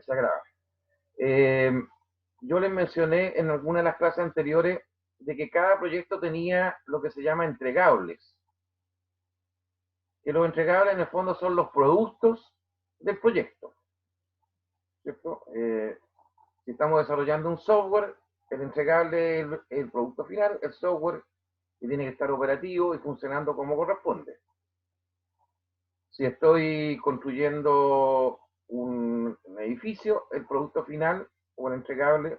se agrava. Yo les mencioné en alguna de las clases anteriores de que cada proyecto tenía lo que se llama entregables. Que los entregables en el fondo son los productos del proyecto, ¿cierto? Si estamos desarrollando un software, el entregable es el producto final, el software que tiene que estar operativo y funcionando como corresponde. Si estoy construyendo un edificio, el producto final o el entregable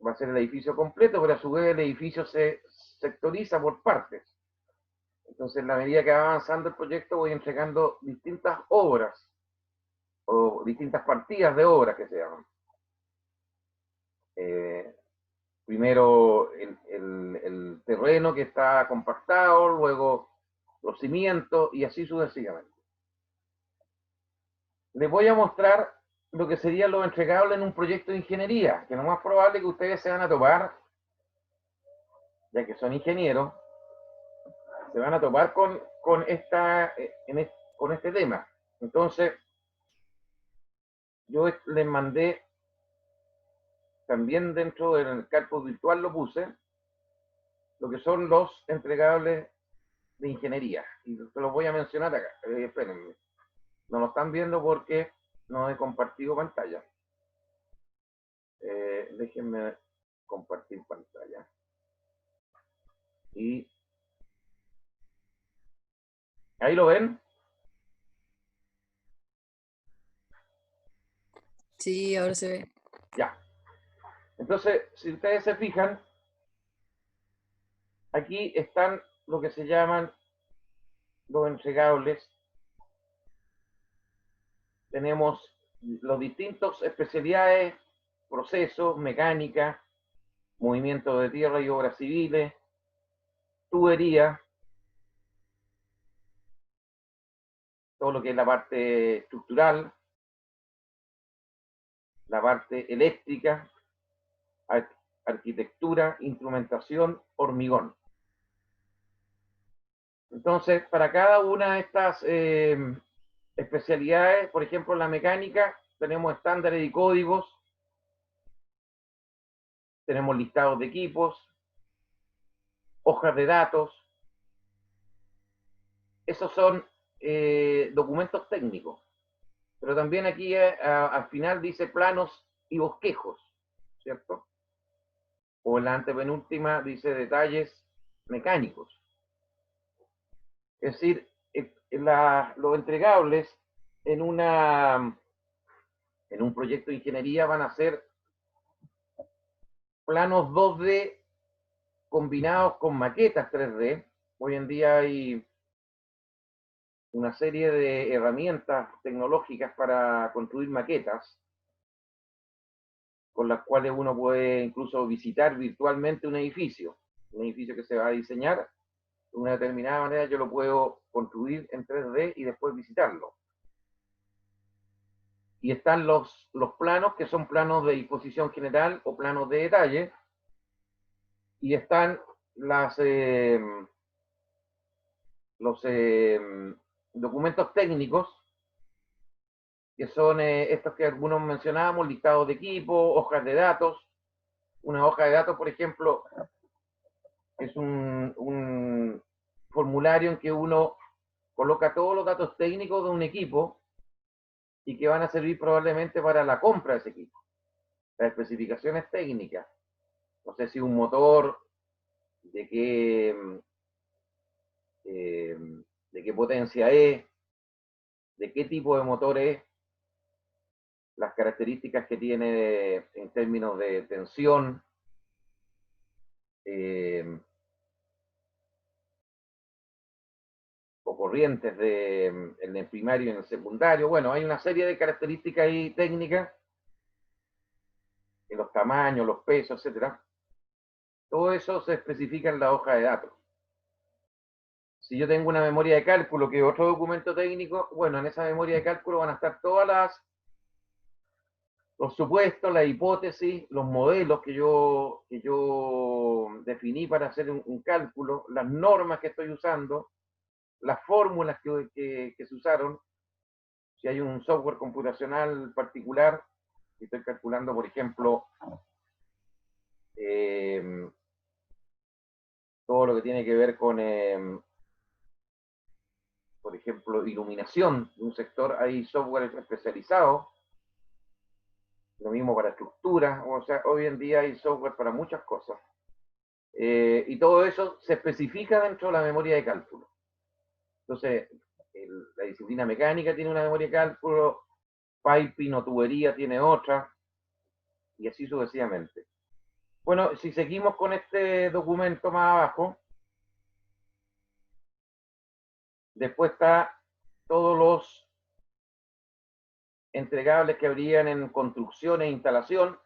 va a ser el edificio completo, pero a su vez el edificio se sectoriza por partes. Entonces, en la medida que va avanzando el proyecto, voy entregando distintas obras o distintas partidas de obras que se llaman. Primero el terreno que está compactado, luego los cimientos y así sucesivamente. Les voy a mostrar lo que serían los entregables en un proyecto de ingeniería, que lo más probable es que ustedes se van a topar, ya que son ingenieros, se van a topar con este tema. Entonces, yo les mandé, también dentro del campus virtual lo puse, lo que son los entregables de ingeniería. Y se los voy a mencionar acá. Espérenme. No lo están viendo porque no he compartido pantalla. Déjenme compartir pantalla. Y ahí lo ven. Sí, ahora se ve. Ya. Entonces, si ustedes se fijan, aquí están lo que se llaman los entregables. Tenemos los distintos especialidades, procesos, mecánica, movimiento de tierra y obras civiles, tubería, todo lo que es la parte estructural, la parte eléctrica, arquitectura, instrumentación, hormigón. Entonces, para cada una de estas especialidades, por ejemplo, en la mecánica, tenemos estándares y códigos, tenemos listados de equipos, hojas de datos. Esos son documentos técnicos. Pero también aquí al final dice planos y bosquejos, ¿cierto? O en la antepenúltima dice detalles mecánicos. Es decir, los entregables en un proyecto de ingeniería van a ser planos 2D combinados con maquetas 3D. Hoy en día hay una serie de herramientas tecnológicas para construir maquetas, con las cuales uno puede incluso visitar virtualmente un edificio que se va a diseñar de una determinada manera. Yo lo puedo construir en 3D y después visitarlo. Y están los planos, que son planos de disposición general o planos de detalle, y están los documentos técnicos, que son estos que algunos mencionábamos, listados de equipo, hojas de datos. Una hoja de datos, por ejemplo, es un formulario en que uno coloca todos los datos técnicos de un equipo y que van a servir probablemente para la compra de ese equipo. Las especificaciones técnicas. No sé si un motor, de qué potencia es, de qué tipo de motor es, las características que tiene en términos de tensión, o corrientes en el primario y en el secundario. Bueno, hay una serie de características ahí técnicas, en los tamaños, los pesos, etcétera. Todo eso se especifica en la hoja de datos. Si yo tengo una memoria de cálculo, que es otro documento técnico, bueno, en esa memoria de cálculo van a estar todas los supuestos, las hipótesis, los modelos que yo definí para hacer un cálculo, las normas que estoy usando, las fórmulas que se usaron. Si hay un software computacional particular, si estoy calculando, por ejemplo, todo lo que tiene que ver con, por ejemplo, iluminación de un sector, hay software especializado, lo mismo para estructura, o sea, hoy en día hay software para muchas cosas. Y todo eso se especifica dentro de la memoria de cálculo. Entonces, la disciplina mecánica tiene una memoria de cálculo, piping o tubería tiene otra, y así sucesivamente. Bueno, si seguimos con este documento más abajo, después está todos los entregables que habrían en construcción e instalación.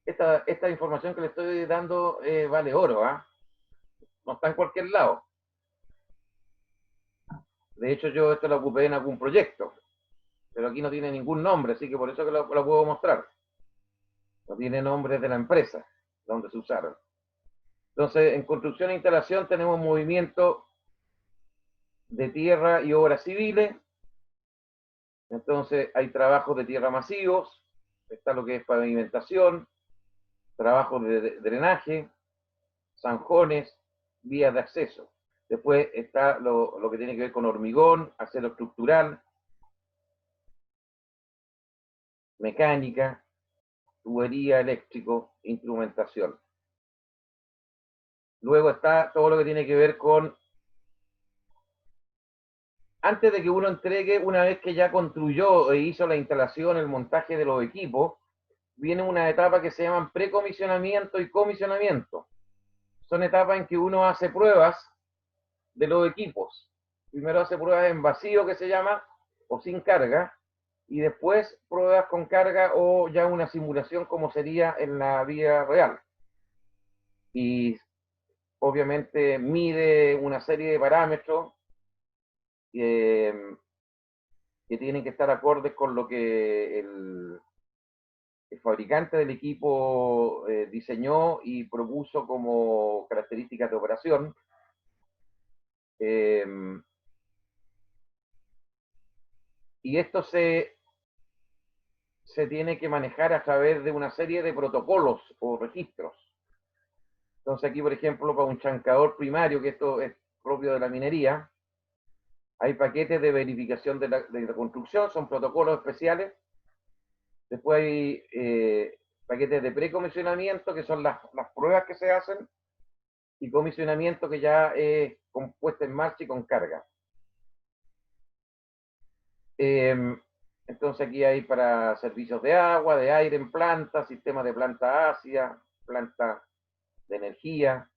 Esta información que le estoy dando vale oro, ¿ah? No está en cualquier lado. De hecho, yo esto lo ocupé en algún proyecto, pero aquí no tiene ningún nombre, así que por eso que lo puedo mostrar. No tiene nombre de la empresa donde se usaron. Entonces, en construcción e instalación tenemos movimiento de tierra y obras civiles. Entonces, hay trabajos de tierra masivos, está lo que es pavimentación, trabajos de drenaje, zanjones, vías de acceso. Después está lo que tiene que ver con hormigón, acero estructural, mecánica, tubería, eléctrico, instrumentación. Luego está todo lo que tiene que ver con, antes de que uno entregue, una vez que ya construyó e hizo la instalación, el montaje de los equipos, viene una etapa que se llaman precomisionamiento y comisionamiento. Son etapas en que uno hace pruebas de los equipos. Primero hace pruebas en vacío, que se llama, o sin carga, y después pruebas con carga o ya una simulación como sería en la vida real. Y obviamente mide una serie de parámetros que tienen que estar acordes con lo que el fabricante del equipo diseñó y propuso como características de operación. Y esto se tiene que manejar a través de una serie de protocolos o registros. Entonces aquí, por ejemplo, para un chancador primario, que esto es propio de la minería, hay paquetes de verificación de la construcción, son protocolos especiales. Después hay paquetes de precomisionamiento, que son las pruebas que se hacen, y comisionamiento, que ya es con puesta en marcha y con carga. Entonces aquí hay para servicios de agua, de aire en planta, sistemas de planta ácida, planta de energía.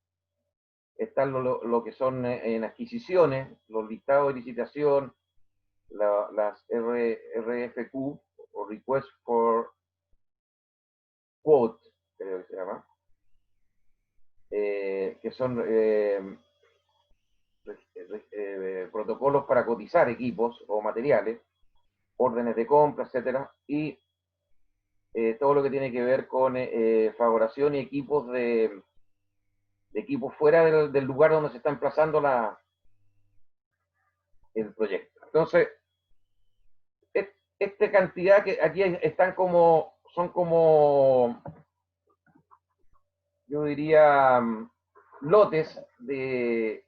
Están lo que son en adquisiciones, los listados de licitación, las RFQ, o Request for Quote, creo que se llama, que son protocolos para cotizar equipos o materiales, órdenes de compra, etcétera, y todo lo que tiene que ver con favoración y equipos de equipos fuera del lugar donde se está emplazando el proyecto. Entonces, esta cantidad que aquí están son como, yo diría, lotes de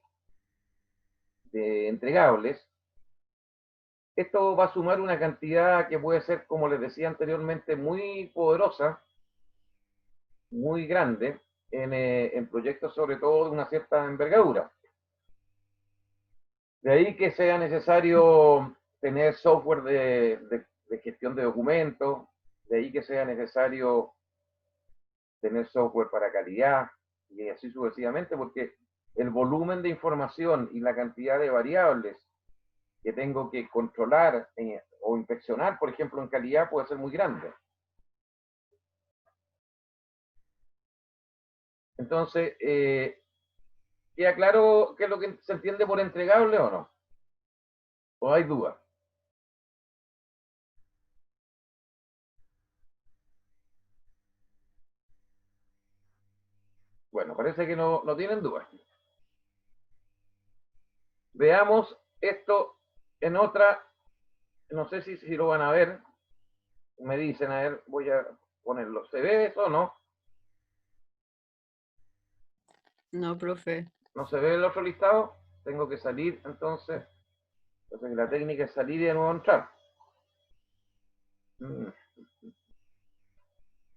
entregables. Esto va a sumar una cantidad que puede ser, como les decía anteriormente, muy poderosa, muy grande, en proyectos sobre todo de una cierta envergadura. De ahí que sea necesario tener software de gestión de documentos, de ahí que sea necesario tener software para calidad, y así sucesivamente, porque el volumen de información y la cantidad de variables que tengo que controlar o inspeccionar, por ejemplo, en calidad, puede ser muy grande. Entonces, ¿queda claro qué es lo que se entiende por entregable o no? ¿O hay dudas? Bueno, parece que no tienen dudas. Veamos esto en otra no sé si lo van a ver, me dicen, a ver, voy a ponerlo. ¿Se ve eso o no? No, profe. ¿No se ve el otro listado? Tengo que salir, entonces la técnica es salir y de nuevo entrar. Mm,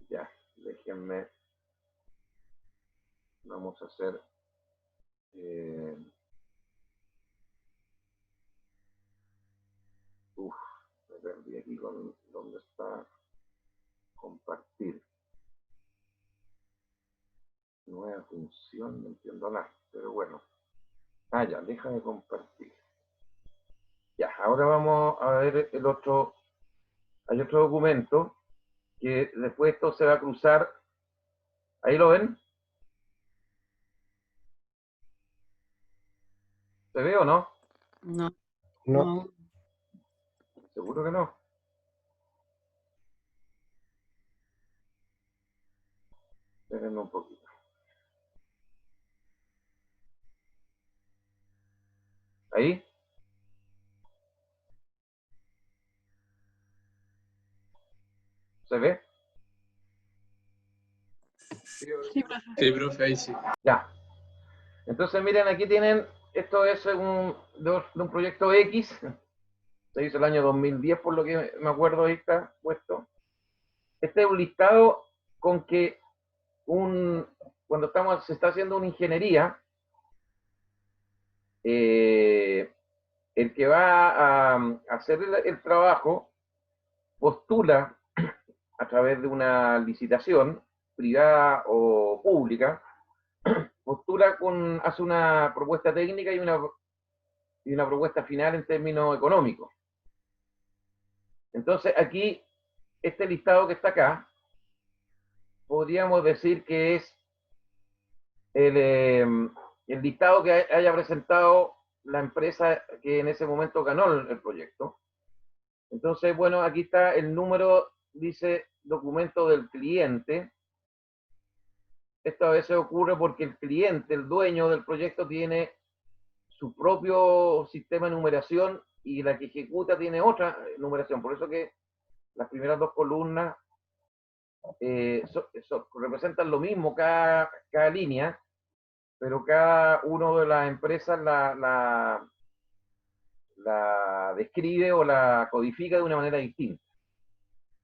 Ya, déjenme, vamos a hacer... eh, me perdí aquí con dónde está compartir. Nueva función, no entiendo nada, pero bueno. Ah, ya, deja de compartir. Ya, ahora vamos a ver el otro. Hay otro documento que después esto se va a cruzar. ¿Ahí lo ven? ¿Se ve o no? No, No, no. Seguro que no. Espérenme un poquito. ¿Ahí? ¿Se ve? sí, profe, ahí sí. Ya. Entonces, miren, aquí tienen, esto es de un proyecto X, se hizo el año 2010, por lo que me acuerdo, ahí está puesto. Este es un listado con que cuando se está haciendo una ingeniería, el que va a hacer el trabajo postula a través de una licitación privada o pública, hace una propuesta técnica y una propuesta final en términos económicos. Entonces aquí, este listado que está acá, podríamos decir que es el listado que haya presentado la empresa que en ese momento ganó el proyecto. Entonces, bueno, aquí está el número, dice documento del cliente. Esto a veces ocurre porque el cliente, el dueño del proyecto, tiene su propio sistema de numeración y la que ejecuta tiene otra numeración. Por eso que las primeras dos columnas representan lo mismo cada línea, pero cada uno de las empresas la describe o la codifica de una manera distinta.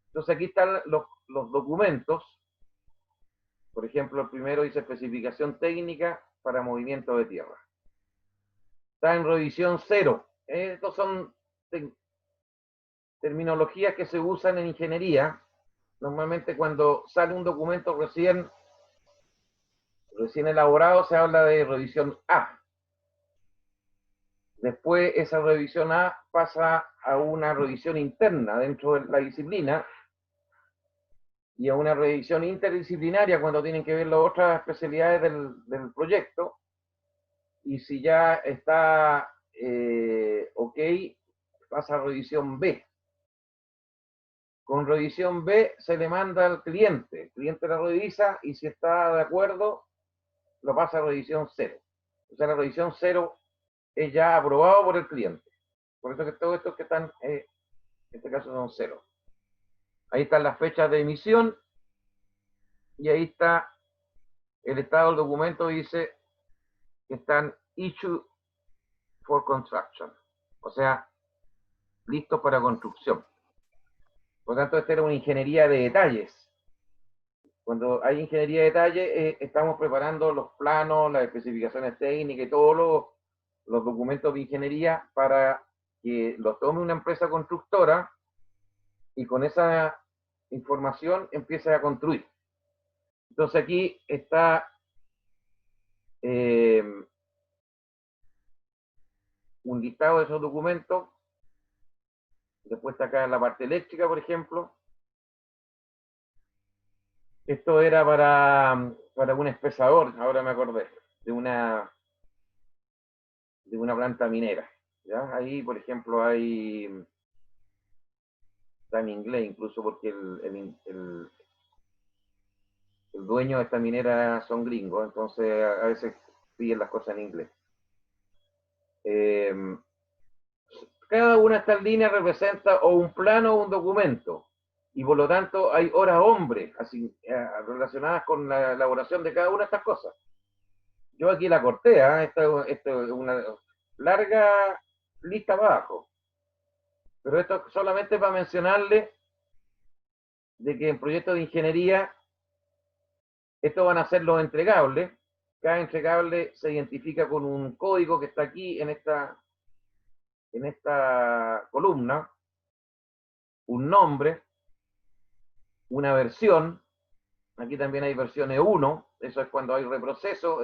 Entonces aquí están los documentos. Por ejemplo, el primero dice especificación técnica para movimiento de tierra. Está en revisión 0. Estos son terminologías que se usan en ingeniería. Normalmente cuando sale un documento recién elaborado se habla de revisión A. Después esa revisión A pasa a una revisión interna dentro de la disciplina y a una revisión interdisciplinaria cuando tienen que ver las otras especialidades del proyecto. Y si ya está ok, pasa a revisión B. Con revisión B se le manda al cliente. El cliente la revisa y si está de acuerdo, lo pasa a revisión 0. O sea, la revisión 0 es ya aprobado por el cliente. Por eso que todos estos que están, en este caso son 0. Ahí están las fechas de emisión y ahí está el estado del documento, dice que están issued for construction. O sea, listos para construcción. Por lo tanto, esta era una ingeniería de detalles. Cuando hay ingeniería de detalle, estamos preparando los planos, las especificaciones técnicas y todos los documentos de ingeniería para que los tome una empresa constructora y con esa información empiece a construir. Entonces aquí está un listado de esos documentos. Después está acá la parte eléctrica, por ejemplo. Esto era para un espesador, ahora me acordé, de una planta minera. ¿Ya? Ahí, por ejemplo, está en inglés incluso porque el dueño de esta minera son gringos, entonces a veces piden las cosas en inglés. cada una de estas líneas representa o un plano o un documento, y por lo tanto hay horas hombre así, relacionadas con la elaboración de cada una de estas cosas. Yo aquí la corté, esto es una larga lista abajo, pero esto es solamente para mencionarle de que en proyectos de ingeniería estos van a ser los entregables. Cada entregable se identifica con un código que está aquí en esta columna, un nombre, una versión. Aquí también hay versiones 1, eso es cuando hay reproceso.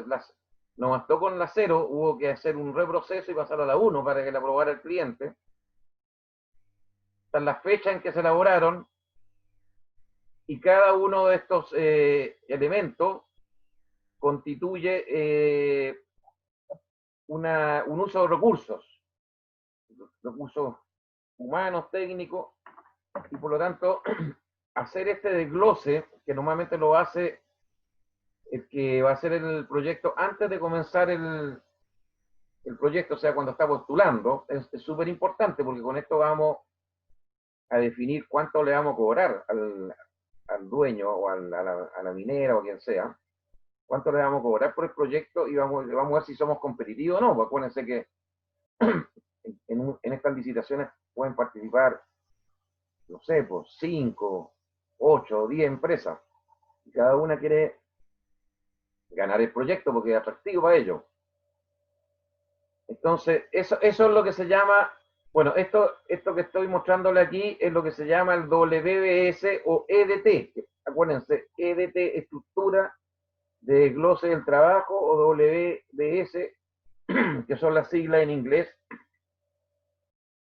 No bastó con la 0, hubo que hacer un reproceso y pasar a la 1 para que la aprobara el cliente. Están las fechas en que se elaboraron, y cada uno de estos elementos constituye un uso de recursos humanos, técnicos, y por lo tanto hacer este desglose, que normalmente lo hace el que va a hacer el proyecto antes de comenzar el proyecto, o sea, cuando está postulando, es súper importante, porque con esto vamos a definir cuánto le vamos a cobrar al dueño o a la minera o a quien sea, cuánto le vamos a cobrar por el proyecto, y vamos a ver si somos competitivos o no. Pues acuérdense que en estas licitaciones pueden participar, no sé, pues 5, 8 o 10 empresas, y cada una quiere ganar el proyecto porque es atractivo para ellos. Entonces, eso es lo que se llama, bueno, esto que estoy mostrándole aquí es lo que se llama el WBS o EDT. Acuérdense, EDT, estructura de desglose del trabajo, o WBS, que son las siglas en inglés,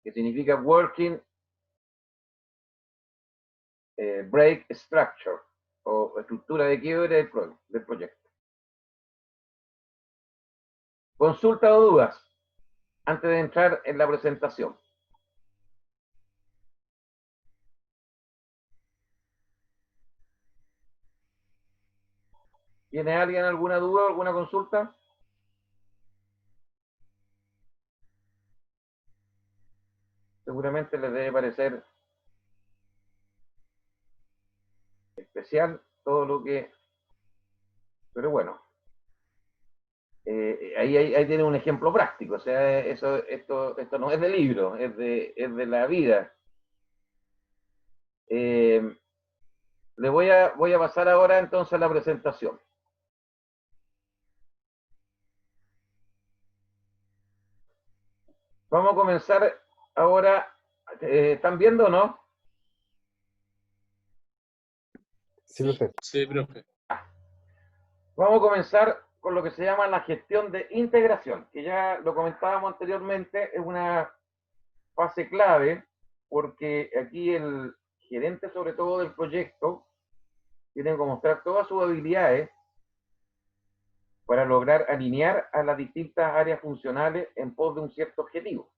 que significa Working Break Structure, o estructura de quiebre del proyecto. Consulta o dudas antes de entrar en la presentación. ¿Tiene alguien alguna duda o alguna consulta? Seguramente les debe parecer especial todo lo que... Pero bueno, ahí tiene un ejemplo práctico. O sea, esto no es de libro, es de la vida. Le voy a pasar ahora entonces a la presentación. Vamos a comenzar ahora. ¿Están viendo o no? Sí, profe. Sí, profe. Vamos a comenzar con lo que se llama la gestión de integración, que ya lo comentábamos anteriormente, es una fase clave, porque aquí el gerente, sobre todo del proyecto, tiene que mostrar todas sus habilidades para lograr alinear a las distintas áreas funcionales en pos de un cierto objetivo.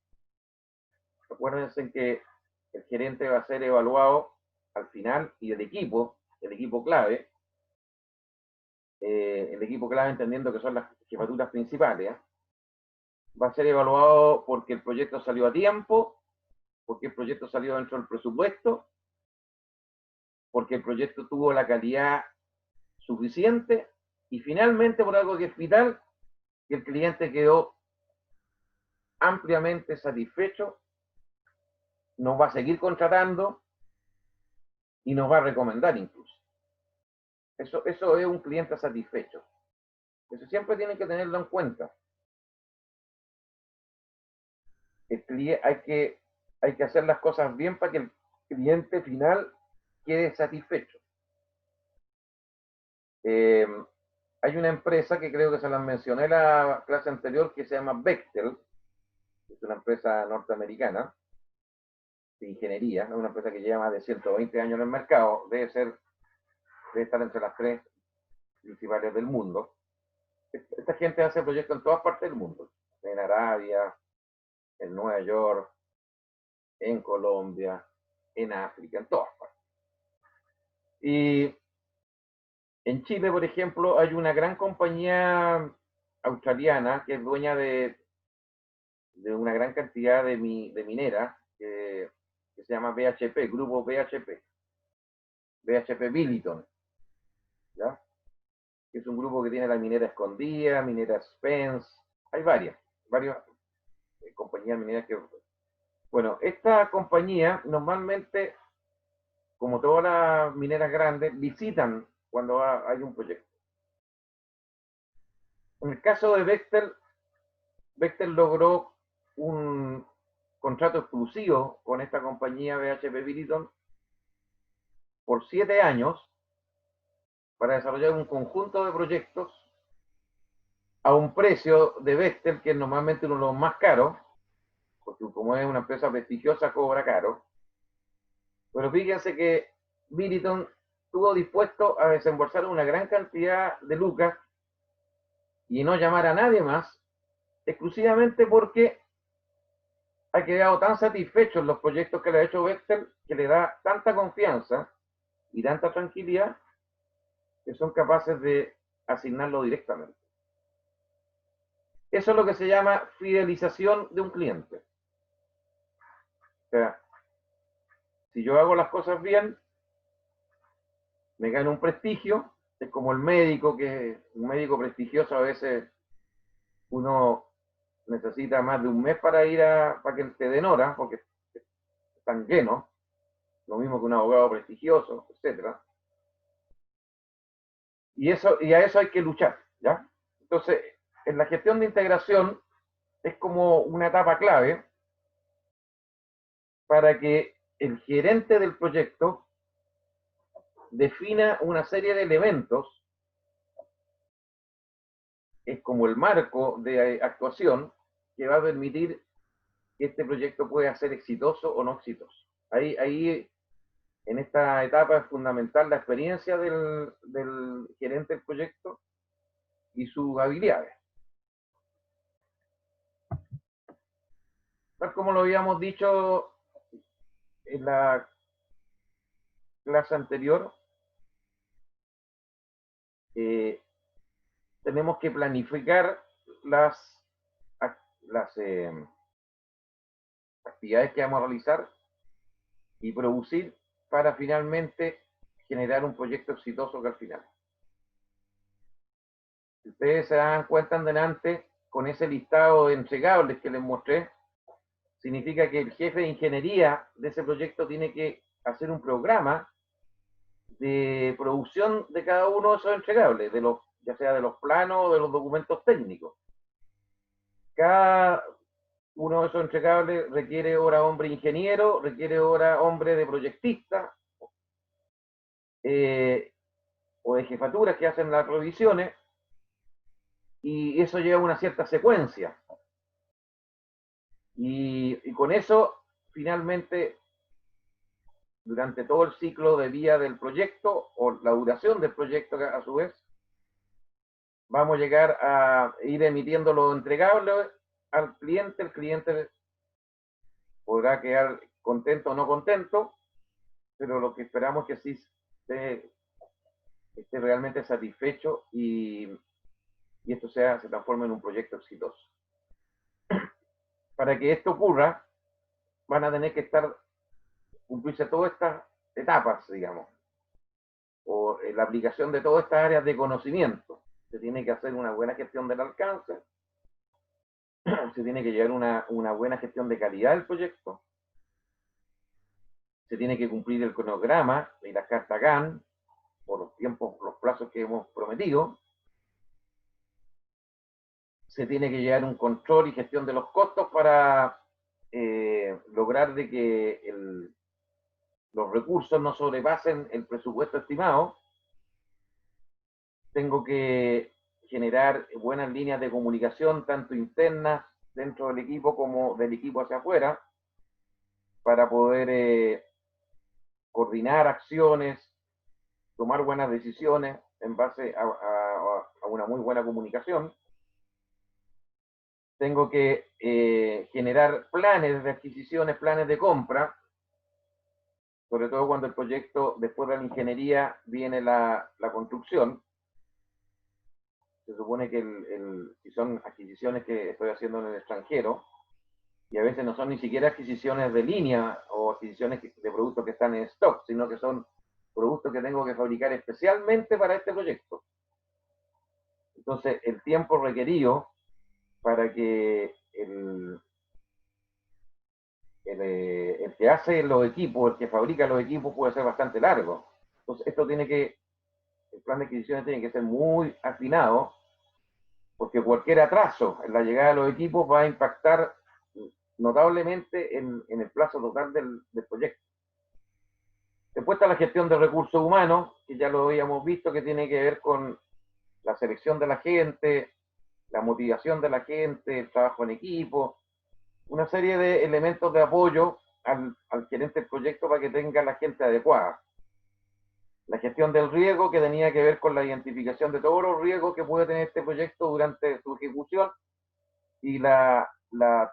Acuérdense que el gerente va a ser evaluado al final, y el equipo clave, entendiendo que son las jefaturas principales, va a ser evaluado porque el proyecto salió a tiempo, porque el proyecto salió dentro del presupuesto, porque el proyecto tuvo la calidad suficiente, y finalmente por algo que es vital, que el cliente quedó ampliamente satisfecho, nos va a seguir contratando y nos va a recomendar incluso. Eso es un cliente satisfecho. Eso siempre tienen que tenerlo en cuenta. Hay que hacer las cosas bien para que el cliente final quede satisfecho. Hay una empresa que creo que se las mencioné en la clase anterior, que se llama Bechtel, es una empresa norteamericana de ingeniería, es una empresa que lleva más de 120 años en el mercado, debe estar entre las 3 principales del mundo. Esta gente hace proyectos en todas partes del mundo, en Arabia, en Nueva York, en Colombia, en África, en todas partes. Y en Chile, por ejemplo, hay una gran compañía australiana que es dueña de de una gran cantidad de mineras que se llama BHP, Grupo BHP Billiton, ¿ya? Que es un grupo que tiene la minera Escondida, minera Spence, hay varias compañías mineras que... Bueno, esta compañía normalmente, como todas las mineras grandes, licitan cuando hay un proyecto. En el caso de Bechtel logró un contrato exclusivo con esta compañía BHP Billiton por 7 años para desarrollar un conjunto de proyectos a un precio de Bechtel que es normalmente uno de los más caros, porque como es una empresa prestigiosa cobra caro. Pero fíjense que Billiton estuvo dispuesto a desembolsar una gran cantidad de lucas y no llamar a nadie más, exclusivamente porque ha quedado tan satisfecho en los proyectos que le ha hecho Bechtel, que le da tanta confianza y tanta tranquilidad que son capaces de asignarlo directamente. Eso es lo que se llama fidelización de un cliente. O sea, si yo hago las cosas bien, me gano un prestigio, es como el médico, que un médico prestigioso a veces uno necesita más de un mes para ir para que te den hora, porque están llenos, lo mismo que un abogado prestigioso, etc. Y a eso hay que luchar, ¿ya? Entonces, en la gestión de integración es como una etapa clave para que el gerente del proyecto defina una serie de elementos, es como el marco de actuación que va a permitir que este proyecto pueda ser exitoso o no exitoso. Ahí en esta etapa es fundamental la experiencia del gerente del proyecto y sus habilidades. Tal como lo habíamos dicho en la clase anterior, tenemos que planificar las actividades que vamos a realizar y producir para finalmente generar un proyecto exitoso que al final. Si ustedes se dan cuenta en delante, con ese listado de entregables que les mostré, significa que el jefe de ingeniería de ese proyecto tiene que hacer un programa de producción de cada uno de esos entregables, ya sea de los planos o de los documentos técnicos. Cada uno de esos entregables requiere hora hombre ingeniero, requiere hora hombre de proyectista, o de jefaturas que hacen las revisiones, y eso lleva una cierta secuencia. Y con eso, finalmente, durante todo el ciclo de vida del proyecto, o la duración del proyecto a su vez, vamos a llegar a ir emitiendo los entregables al cliente. El cliente podrá quedar contento o no contento, pero lo que esperamos es que sí esté realmente satisfecho y esto se transforme en un proyecto exitoso. Para que esto ocurra, van a tener que cumplirse todas estas etapas, digamos, o la aplicación de todas estas áreas de conocimiento. Se tiene que hacer una buena gestión del alcance, se tiene que llevar una buena gestión de calidad del proyecto, se tiene que cumplir el cronograma y las cartas GAN por los tiempos, los plazos que hemos prometido, se tiene que llevar un control y gestión de los costos para lograr de que los recursos no sobrepasen el presupuesto estimado. Tengo que generar buenas líneas de comunicación, tanto internas dentro del equipo como del equipo hacia afuera, para poder coordinar acciones, tomar buenas decisiones en base a una muy buena comunicación. Tengo que generar planes de adquisiciones, planes de compra, sobre todo cuando el proyecto, después de la ingeniería, viene la construcción. Se supone que si son adquisiciones que estoy haciendo en el extranjero, y a veces no son ni siquiera adquisiciones de línea o adquisiciones de productos que están en stock, sino que son productos que tengo que fabricar especialmente para este proyecto. Entonces, el tiempo requerido para que el que hace los equipos, el que fabrica los equipos puede ser bastante largo. Entonces, el plan de adquisiciones tiene que ser muy afinado, porque cualquier atraso en la llegada de los equipos va a impactar notablemente en el plazo total del proyecto. Después está la gestión de recursos humanos, que ya lo habíamos visto, que tiene que ver con la selección de la gente, la motivación de la gente, el trabajo en equipo, una serie de elementos de apoyo al gerente del proyecto para que tenga la gente adecuada. La gestión del riesgo, que tenía que ver con la identificación de todos los riesgos que puede tener este proyecto durante su ejecución y la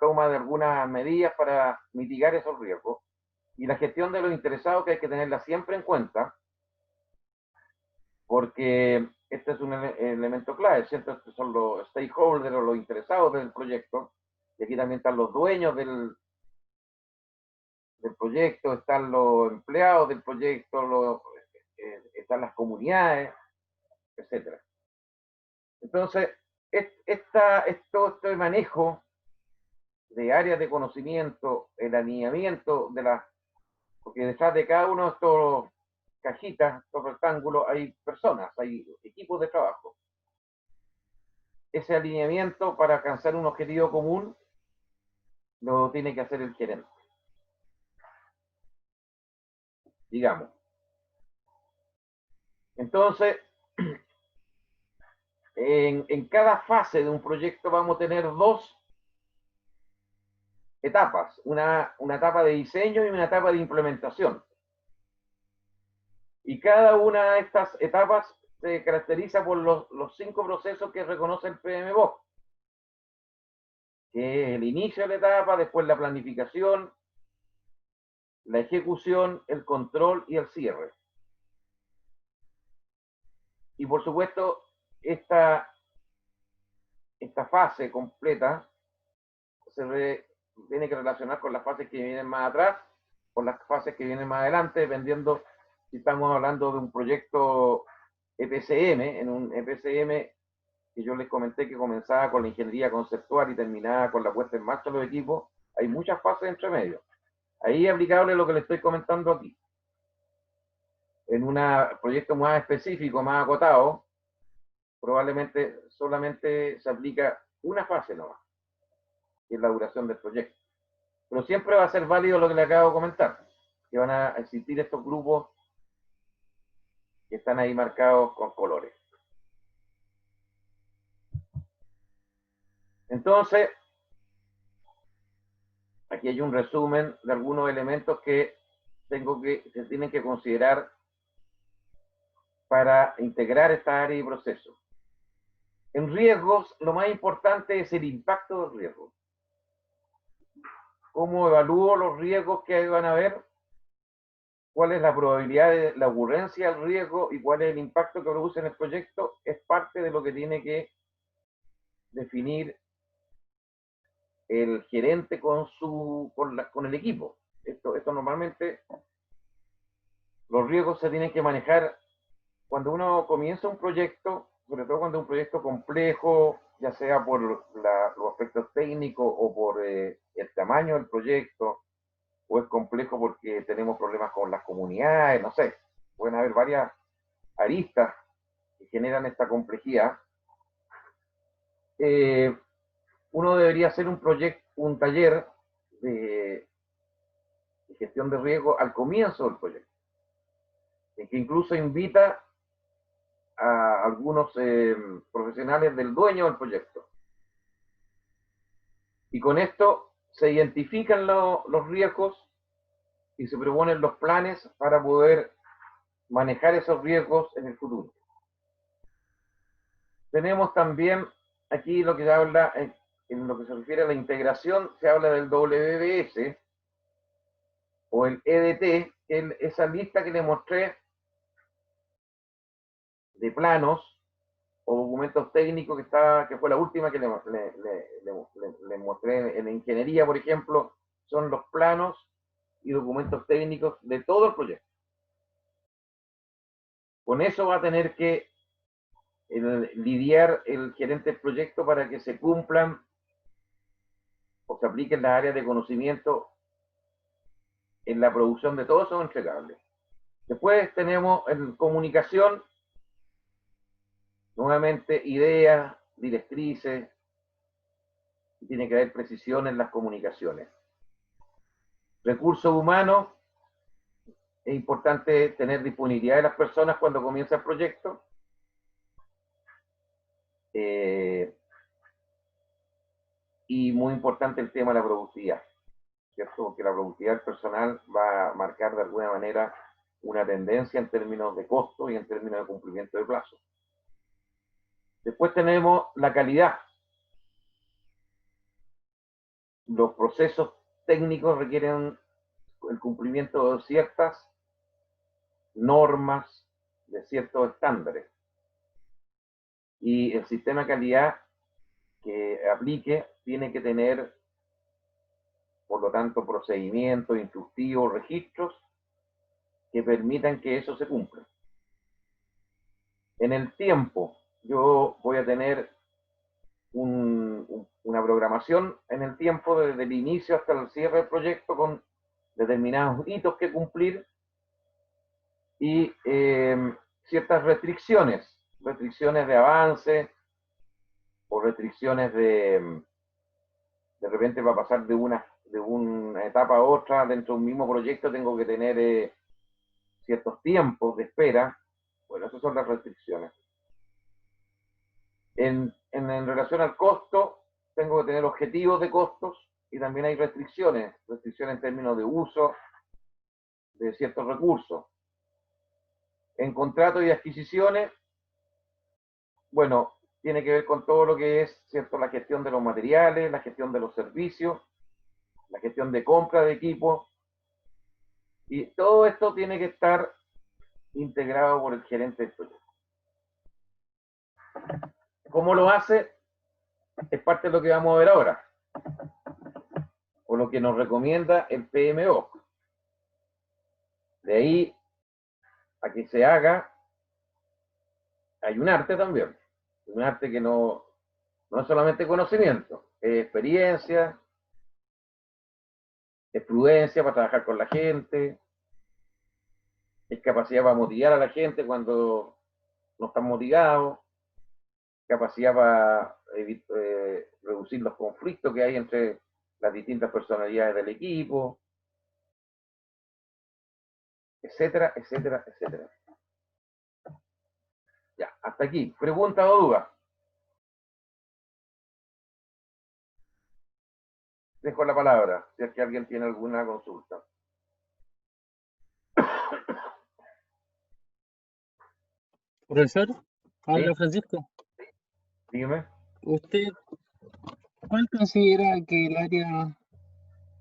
toma de algunas medidas para mitigar esos riesgos. Y la gestión de los interesados, que hay que tenerla siempre en cuenta, porque este es un elemento clave, ¿cierto? Estos son los stakeholders o los interesados del proyecto, y aquí también están los dueños del proyecto, están los empleados del proyecto, están las comunidades, etc. Entonces, todo este manejo de áreas de conocimiento, el alineamiento porque detrás de cada uno de estos cajitas, estos rectángulos, hay personas, hay equipos de trabajo. Ese alineamiento para alcanzar un objetivo común lo tiene que hacer el gerente, digamos. Entonces, en cada fase de un proyecto vamos a tener dos etapas, una etapa de diseño y una etapa de implementación. Y cada una de estas etapas se caracteriza por los 5 procesos que reconoce el PMBOK, que es el inicio de la etapa, después la planificación, la ejecución, el control y el cierre. Y por supuesto, esta fase completa tiene que relacionar con las fases que vienen más atrás, con las fases que vienen más adelante, dependiendo si estamos hablando de un proyecto EPCM, en un EPCM que yo les comenté que comenzaba con la ingeniería conceptual y terminaba con la puesta en marcha de los equipos, hay muchas fases entre medio. Ahí es aplicable lo que les estoy comentando aquí. En un proyecto más específico, más acotado, probablemente solamente se aplica una fase nomás, que es la duración del proyecto. Pero siempre va a ser válido lo que le acabo de comentar, que van a existir estos grupos que están ahí marcados con colores. Entonces, aquí hay un resumen de algunos elementos que se tienen que considerar para integrar esta área y proceso. En riesgos, lo más importante es el impacto del riesgo. ¿Cómo evalúo los riesgos que van a haber? ¿Cuál es la probabilidad de la ocurrencia del riesgo y cuál es el impacto que produce en el proyecto? Es parte de lo que tiene que definir el gerente con el equipo. Esto normalmente, los riesgos se tienen que manejar cuando uno comienza un proyecto, sobre todo cuando es un proyecto complejo, ya sea por los aspectos técnicos o por el tamaño del proyecto, o es complejo porque tenemos problemas con las comunidades, no sé, pueden haber varias aristas que generan esta complejidad. Uno debería hacer un taller de gestión de riesgo al comienzo del proyecto, en que incluso invita a algunos profesionales del dueño del proyecto. Y con esto se identifican los riesgos y se proponen los planes para poder manejar esos riesgos en el futuro. Tenemos también aquí lo que se habla, en lo que se refiere a la integración, se habla del WBS o el EDT, esa lista que le mostré de planos o documentos técnicos que fue la última que le mostré en ingeniería, por ejemplo, son los planos y documentos técnicos de todo el proyecto. Con eso va a tener que lidiar el gerente del proyecto para que se cumplan o se apliquen las áreas de conocimiento en la producción de todos esos entregables. Después tenemos en comunicación, nuevamente ideas, directrices, tiene que haber precisión en las comunicaciones. Recursos humanos, es importante tener disponibilidad de las personas cuando comienza el proyecto. Y muy importante el tema de la productividad, ¿cierto? Porque la productividad del personal va a marcar de alguna manera una tendencia en términos de costo y en términos de cumplimiento de plazo. Después tenemos la calidad. Los procesos técnicos requieren el cumplimiento de ciertas normas, de ciertos estándares. Y el sistema de calidad que aplique tiene que tener, por lo tanto, procedimientos, instructivos, registros que permitan que eso se cumpla. En el tiempo, yo voy a tener una programación en el tiempo desde el inicio hasta el cierre del proyecto con determinados hitos que cumplir y ciertas restricciones de avance o restricciones de repente va a pasar de una etapa a otra dentro de un mismo proyecto, tengo que tener ciertos tiempos de espera. Bueno, esas son las restricciones. En relación al costo, tengo que tener objetivos de costos y también hay restricciones en términos de uso de ciertos recursos. En contratos y adquisiciones, bueno, tiene que ver con todo lo que es, ¿cierto?, la gestión de los materiales, la gestión de los servicios, la gestión de compra de equipos, y todo esto tiene que estar integrado por el gerente del proyecto. ¿Cómo lo hace? Es parte de lo que vamos a ver ahora, o lo que nos recomienda el PMO. De ahí a que se haga, hay un arte también, un arte que no es solamente conocimiento, es experiencia, es prudencia para trabajar con la gente, es capacidad para motivar a la gente cuando no están motivados, capacidad para reducir los conflictos que hay entre las distintas personalidades del equipo, etcétera, etcétera, etcétera. Ya, hasta aquí. ¿Pregunta o duda? Dejo la palabra, si es que alguien tiene alguna consulta. Profesor, habla Sí. Francisco. Dígame. ¿Usted cuál considera que el área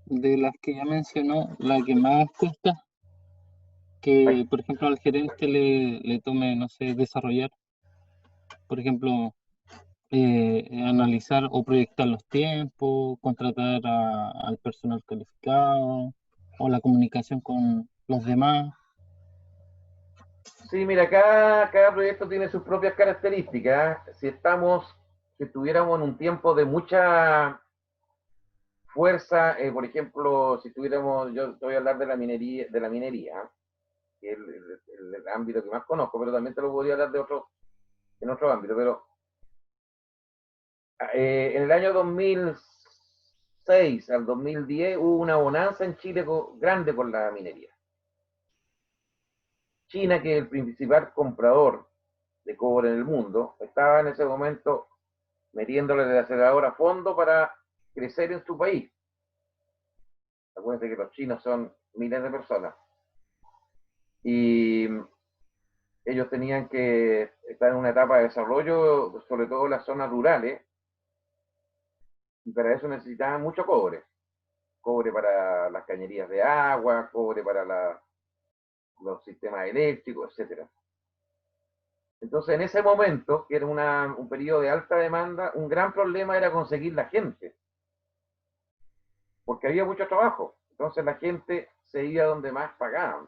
de las que ya mencionó, la que más cuesta que, por ejemplo, al gerente le tome, no sé, desarrollar? Por ejemplo, analizar o proyectar los tiempos, contratar al personal calificado o la comunicación con los demás. Sí, mira, cada proyecto tiene sus propias características. Si estuviéramos en un tiempo de mucha fuerza, por ejemplo, si estuviéramos, yo te voy a hablar de la minería, que es el ámbito que más conozco, pero también te lo podría hablar en otro ámbito, pero en el año 2006 al 2010 hubo una bonanza en Chile grande con la minería. China, que es el principal comprador de cobre en el mundo, estaba en ese momento metiéndole el acelerador a fondo para crecer en su país. Acuérdense que los chinos son miles de personas. Y ellos tenían que estar en una etapa de desarrollo, sobre todo en las zonas rurales, y para eso necesitaban mucho cobre. Cobre para las cañerías de agua, cobre para los sistemas eléctricos, etc. Entonces, en ese momento, que era un periodo de alta demanda, un gran problema era conseguir la gente, porque había mucho trabajo. Entonces, la gente se iba donde más pagaban,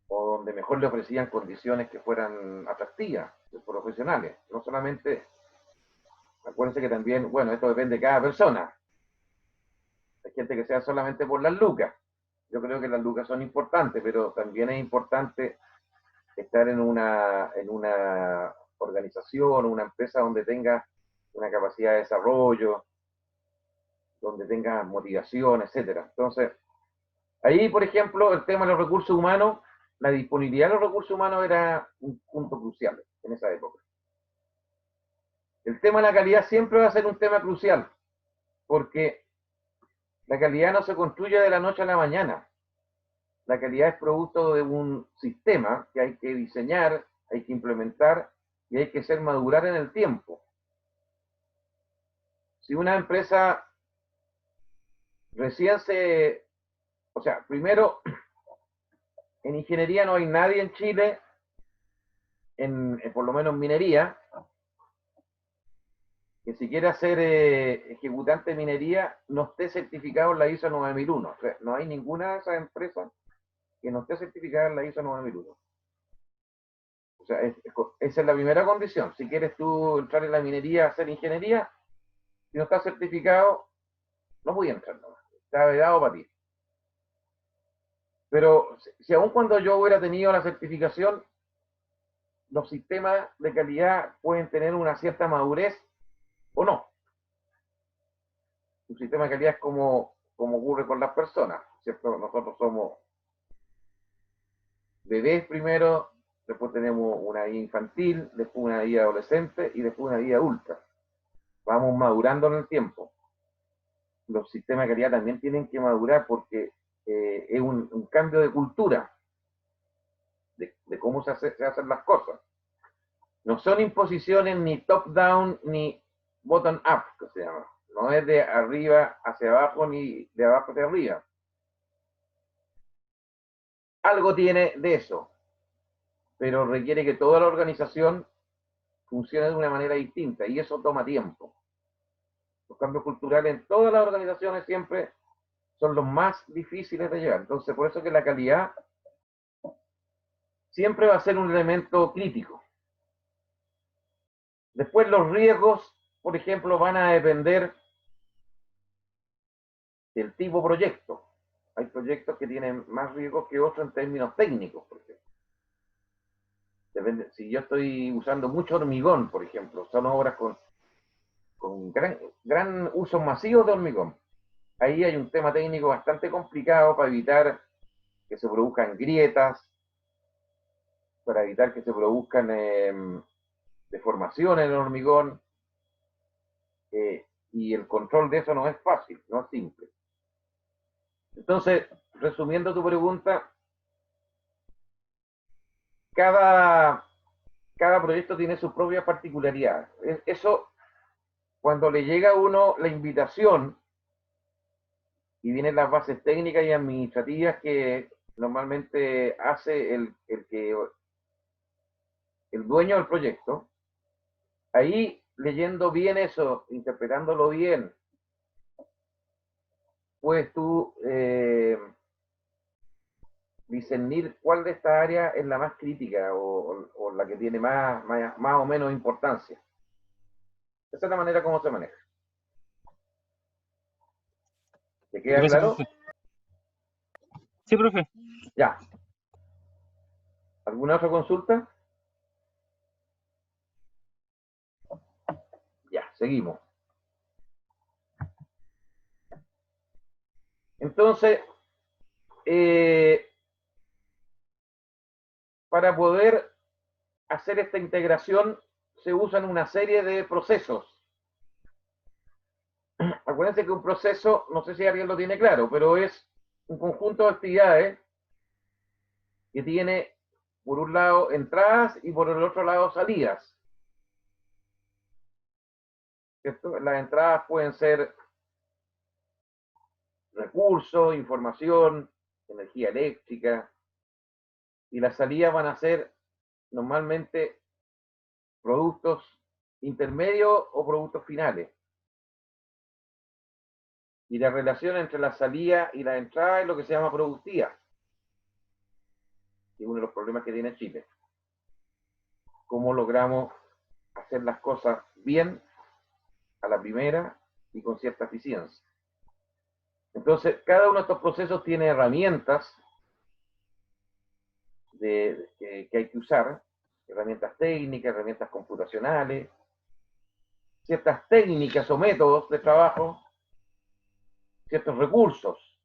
o donde mejor le ofrecían condiciones que fueran atractivas, profesionales. No solamente, acuérdense que también, bueno, esto depende de cada persona. Hay gente que sea solamente por las lucas. Yo creo que las lucas son importantes, pero también es importante estar en una organización o una empresa donde tenga una capacidad de desarrollo, donde tenga motivación, etcétera. Entonces, ahí, por ejemplo, el tema de los recursos humanos, la disponibilidad de los recursos humanos era un punto crucial en esa época. El tema de la calidad siempre va a ser un tema crucial, porque la calidad no se construye de la noche a la mañana. La calidad es producto de un sistema que hay que diseñar, hay que implementar y hay que hacer madurar en el tiempo. Si una empresa recién o sea, primero, en ingeniería no hay nadie en Chile, por lo menos en minería, que si quiere ser ejecutante de minería no esté certificado en la ISO 9001. O sea, no hay ninguna de esas empresas que no esté certificada en la ISO 9001. O sea, esa es la primera condición. Si quieres tú entrar en la minería, hacer ingeniería, si no estás certificado, no voy a entrar, no. Está vedado para ti. Pero si aun cuando yo hubiera tenido la certificación, los sistemas de calidad pueden tener una cierta madurez o no. Un sistema de calidad es como ocurre con las personas, ¿cierto? Nosotros somos bebés primero, después tenemos una vida infantil, después una vida adolescente y después una vida adulta. Vamos madurando en el tiempo. Los sistemas de calidad también tienen que madurar porque es un cambio de cultura, de cómo se hacen las cosas. No son imposiciones ni top-down ni bottom-up, que se llama. No es de arriba hacia abajo ni de abajo hacia arriba. Algo tiene de eso, pero requiere que toda la organización funcione de una manera distinta y eso toma tiempo. Los cambios culturales en todas las organizaciones siempre son los más difíciles de llevar. Entonces, por eso que la calidad siempre va a ser un elemento crítico. Después los riesgos, por ejemplo, van a depender del tipo de proyecto. Hay proyectos que tienen más riesgos que otros en términos técnicos, por ejemplo. Depende, si yo estoy usando mucho hormigón, por ejemplo, son obras con gran uso masivo de hormigón. Ahí hay un tema técnico bastante complicado para evitar que se produzcan grietas, para evitar que se produzcan deformaciones en el hormigón, y el control de eso no es fácil, no es simple. Entonces, resumiendo tu pregunta, cada proyecto tiene sus propias particularidades. Eso, cuando le llega a uno la invitación y vienen las bases técnicas y administrativas que normalmente hace el dueño del proyecto, ahí leyendo bien eso, interpretándolo bien, puedes tú discernir cuál de estas áreas es la más crítica o la que tiene más o menos importancia. Esa es la manera como se maneja. ¿Te queda Gracias, claro? profe. Sí, profe. Ya. ¿Alguna otra consulta? Ya, seguimos. Entonces, para poder hacer esta integración se usan una serie de procesos. Acuérdense que un proceso, no sé si alguien lo tiene claro, pero es un conjunto de actividades que tiene, por un lado, entradas y por el otro lado, salidas. ¿Cierto? Las entradas pueden ser recursos, información, energía eléctrica, y las salidas van a ser normalmente productos intermedios o productos finales. Y la relación entre la salida y la entrada es lo que se llama productiva. Y uno de los problemas que tiene Chile. Cómo logramos hacer las cosas bien a la primera y con cierta eficiencia. Entonces, cada uno de estos procesos tiene herramientas que hay que usar, herramientas técnicas, herramientas computacionales, ciertas técnicas o métodos de trabajo, ciertos recursos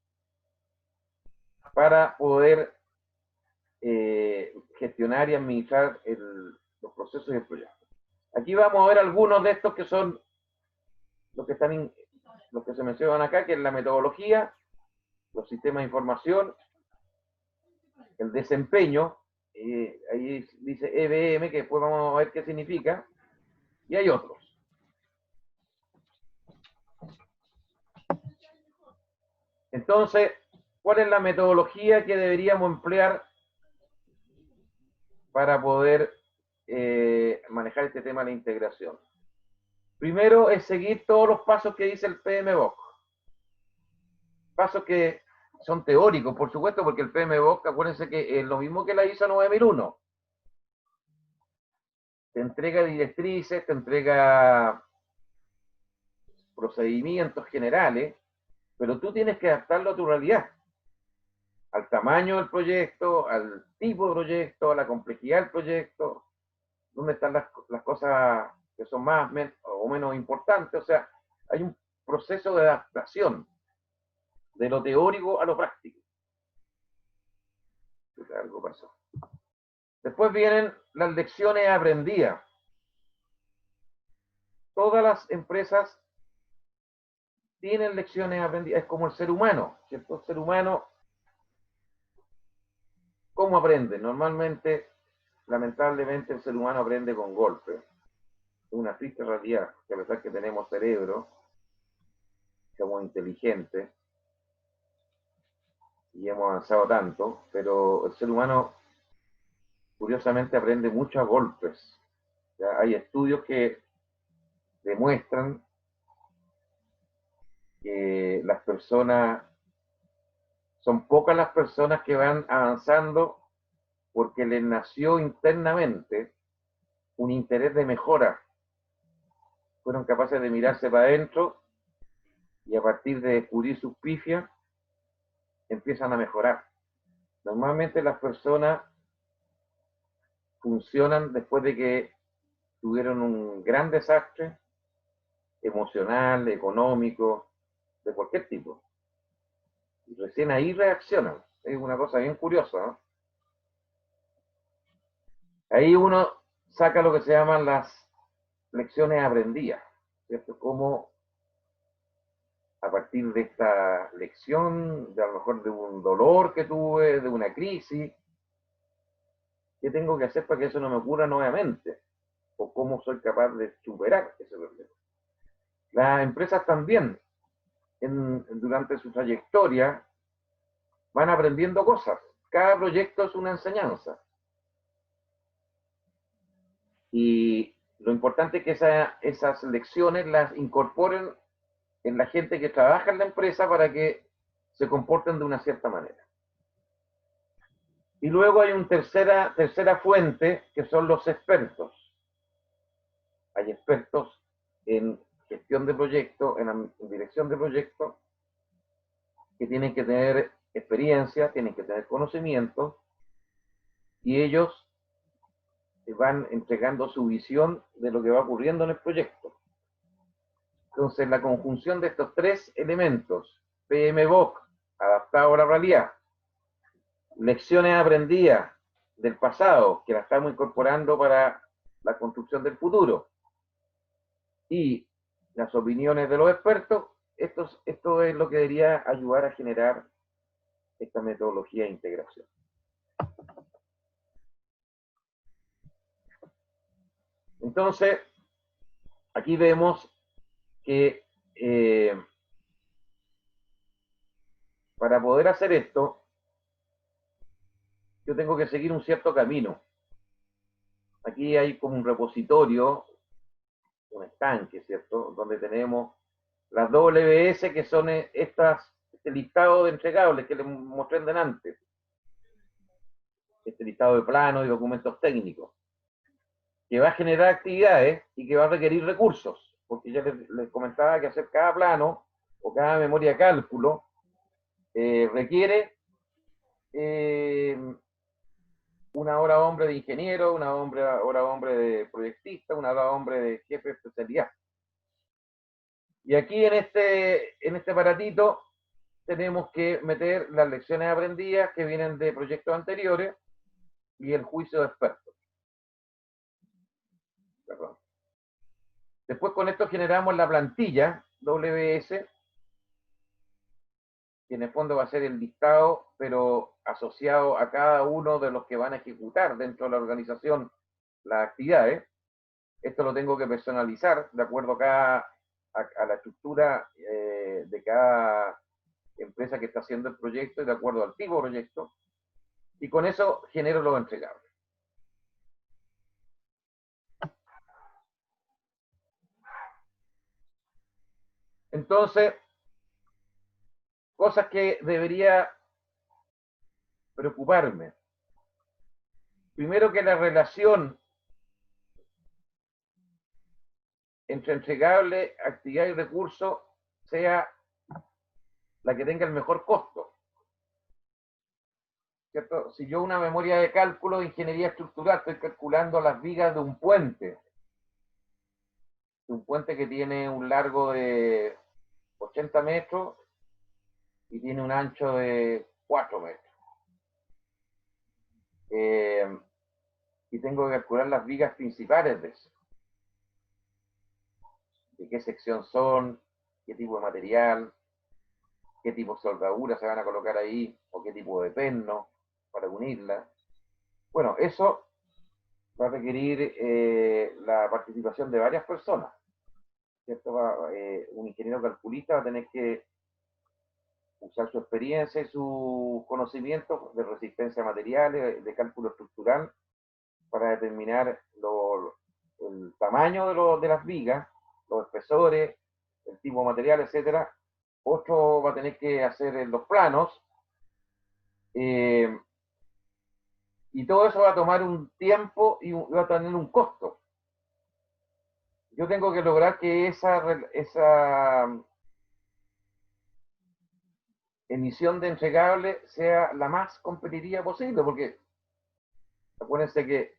para poder gestionar y administrar los procesos y el proyecto. Aquí vamos a ver algunos de estos que son los que se mencionan acá, que es la metodología, los sistemas de información, el desempeño, ahí dice EBM, que después vamos a ver qué significa, y hay otros. Entonces, ¿cuál es la metodología que deberíamos emplear para poder manejar este tema de la integración? Primero es seguir todos los pasos que dice el PMBOK. Pasos que son teóricos, por supuesto, porque el PMBOK, acuérdense que es lo mismo que la ISO 9001. Te entrega directrices, te entrega procedimientos generales, pero tú tienes que adaptarlo a tu realidad, al tamaño del proyecto, al tipo de proyecto, a la complejidad del proyecto, dónde están las cosas que son más o menos importantes. O sea, hay un proceso de adaptación de lo teórico a lo práctico. Algo pasó. Después vienen las lecciones aprendidas. Todas las empresas tienen lecciones aprendidas. Es como el ser humano, ¿cierto? El ser humano, ¿cómo aprende? Normalmente, lamentablemente, el ser humano aprende con golpes. Es una triste realidad, que a pesar que tenemos cerebro, somos inteligentes y hemos avanzado tanto, pero el ser humano, curiosamente, aprende mucho a golpes. ¿Ya? Hay estudios que demuestran que las personas, son pocas las personas que van avanzando porque les nació internamente un interés de mejora. Fueron capaces de mirarse para adentro y a partir de descubrir sus pifias, empiezan a mejorar. Normalmente las personas funcionan después de que tuvieron un gran desastre emocional, económico, de cualquier tipo. Y recién ahí reaccionan. Es una cosa bien curiosa, ¿no? Ahí uno saca lo que se llaman las lecciones aprendidas, ¿cierto? Cómo a partir de esta lección, de a lo mejor de un dolor que tuve, de una crisis, ¿qué tengo que hacer para que eso no me ocurra nuevamente? ¿O cómo soy capaz de superar ese problema? Las empresas también, durante su trayectoria, van aprendiendo cosas. Cada proyecto es una enseñanza. Y lo importante es que esas lecciones las incorporen en la gente que trabaja en la empresa para que se comporten de una cierta manera. Y luego hay una tercera fuente, que son los expertos. Hay expertos en gestión de proyectos, en dirección de proyectos, que tienen que tener experiencia, tienen que tener conocimiento, y ellos van entregando su visión de lo que va ocurriendo en el proyecto. Entonces, la conjunción de estos tres elementos, PMBOK, adaptado a la realidad, lecciones aprendidas del pasado, que las estamos incorporando para la construcción del futuro, y las opiniones de los expertos, esto es lo que debería ayudar a generar esta metodología de integración. Entonces, aquí vemos que para poder hacer esto, yo tengo que seguir un cierto camino. Aquí hay como un repositorio, un estanque, ¿cierto? Donde tenemos las WS, que son este listado de entregables que les mostré delante. Este listado de planos y documentos técnicos, que va a generar actividades y que va a requerir recursos, porque ya les comentaba que hacer cada plano o cada memoria de cálculo requiere una hora hombre de ingeniero, una hora hombre de proyectista, una hora hombre de jefe de especialidad. Y aquí en este aparatito tenemos que meter las lecciones aprendidas que vienen de proyectos anteriores y el juicio de expertos. Perdón. Después con esto generamos la plantilla WS, que en el fondo va a ser el listado, pero asociado a cada uno de los que van a ejecutar dentro de la organización las actividades. Esto lo tengo que personalizar de acuerdo a la estructura de cada empresa que está haciendo el proyecto y de acuerdo al tipo de proyecto. Y con eso genero los entregables. Entonces, cosas que debería preocuparme. Primero, que la relación entre entregable, actividad y recurso sea la que tenga el mejor costo. ¿Cierto? Si yo una memoria de cálculo de ingeniería estructural estoy calculando las vigas de un puente que tiene un largo de 80 metros y tiene un ancho de 4 metros. Y tengo que calcular las vigas principales de eso. De qué sección son, qué tipo de material, qué tipo de soldadura se van a colocar ahí, o qué tipo de perno para unirla. Bueno, eso va a requerir la participación de varias personas. ¿Cierto? Un ingeniero calculista va a tener que usar su experiencia y sus conocimientos de resistencia a materiales, de cálculo estructural, para determinar el tamaño de las vigas, los espesores, el tipo de material, etc. Otro va a tener que hacer los planos, y todo eso va a tomar un tiempo y va a tener un costo. Yo tengo que lograr que esa emisión de entregable sea la más competitiva posible, porque acuérdense que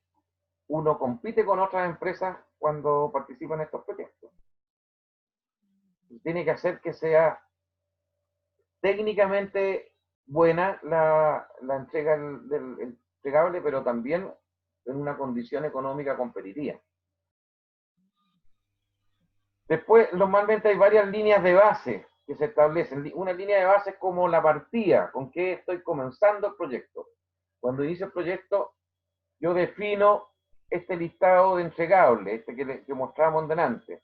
uno compite con otras empresas cuando participa en estos proyectos. Tiene que hacer que sea técnicamente buena la entrega del entregable, pero también en una condición económica competitiva. Después, normalmente hay varias líneas de base que se establecen. Una línea de base es como la partida, con qué estoy comenzando el proyecto. Cuando inicio el proyecto, yo defino este listado de entregables, que mostramos delante.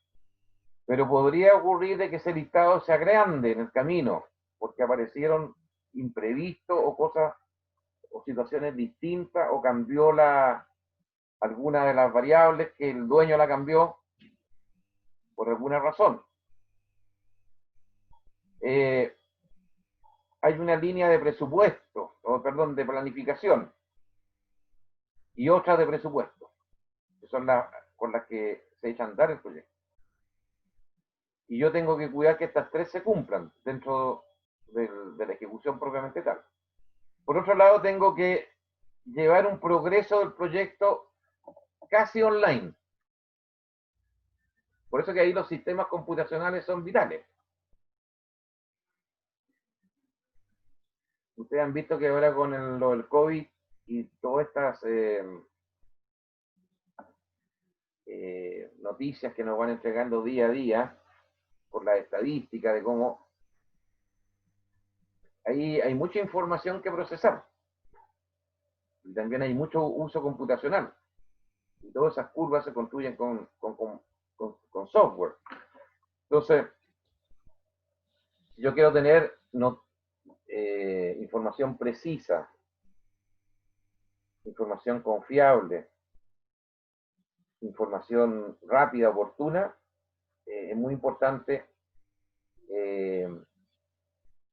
Pero podría ocurrir de que ese listado se agrande en el camino, porque aparecieron imprevistos o cosas o situaciones distintas, o cambió alguna de las variables que el dueño la cambió por alguna razón. Hay una línea de presupuesto, de planificación, y otra de presupuesto, que son con las que se echa a andar el proyecto. Y yo tengo que cuidar que estas tres se cumplan dentro de la ejecución propiamente tal. Por otro lado, tengo que llevar un progreso del proyecto casi online. Por eso que ahí los sistemas computacionales son vitales. Ustedes han visto que ahora con el COVID y todas estas noticias que nos van entregando día a día, por la estadística de cómo ahí hay mucha información que procesar. Y también hay mucho uso computacional. Y todas esas curvas se construyen con software. Entonces, si yo quiero tener información precisa, información confiable, información rápida, oportuna, es muy importante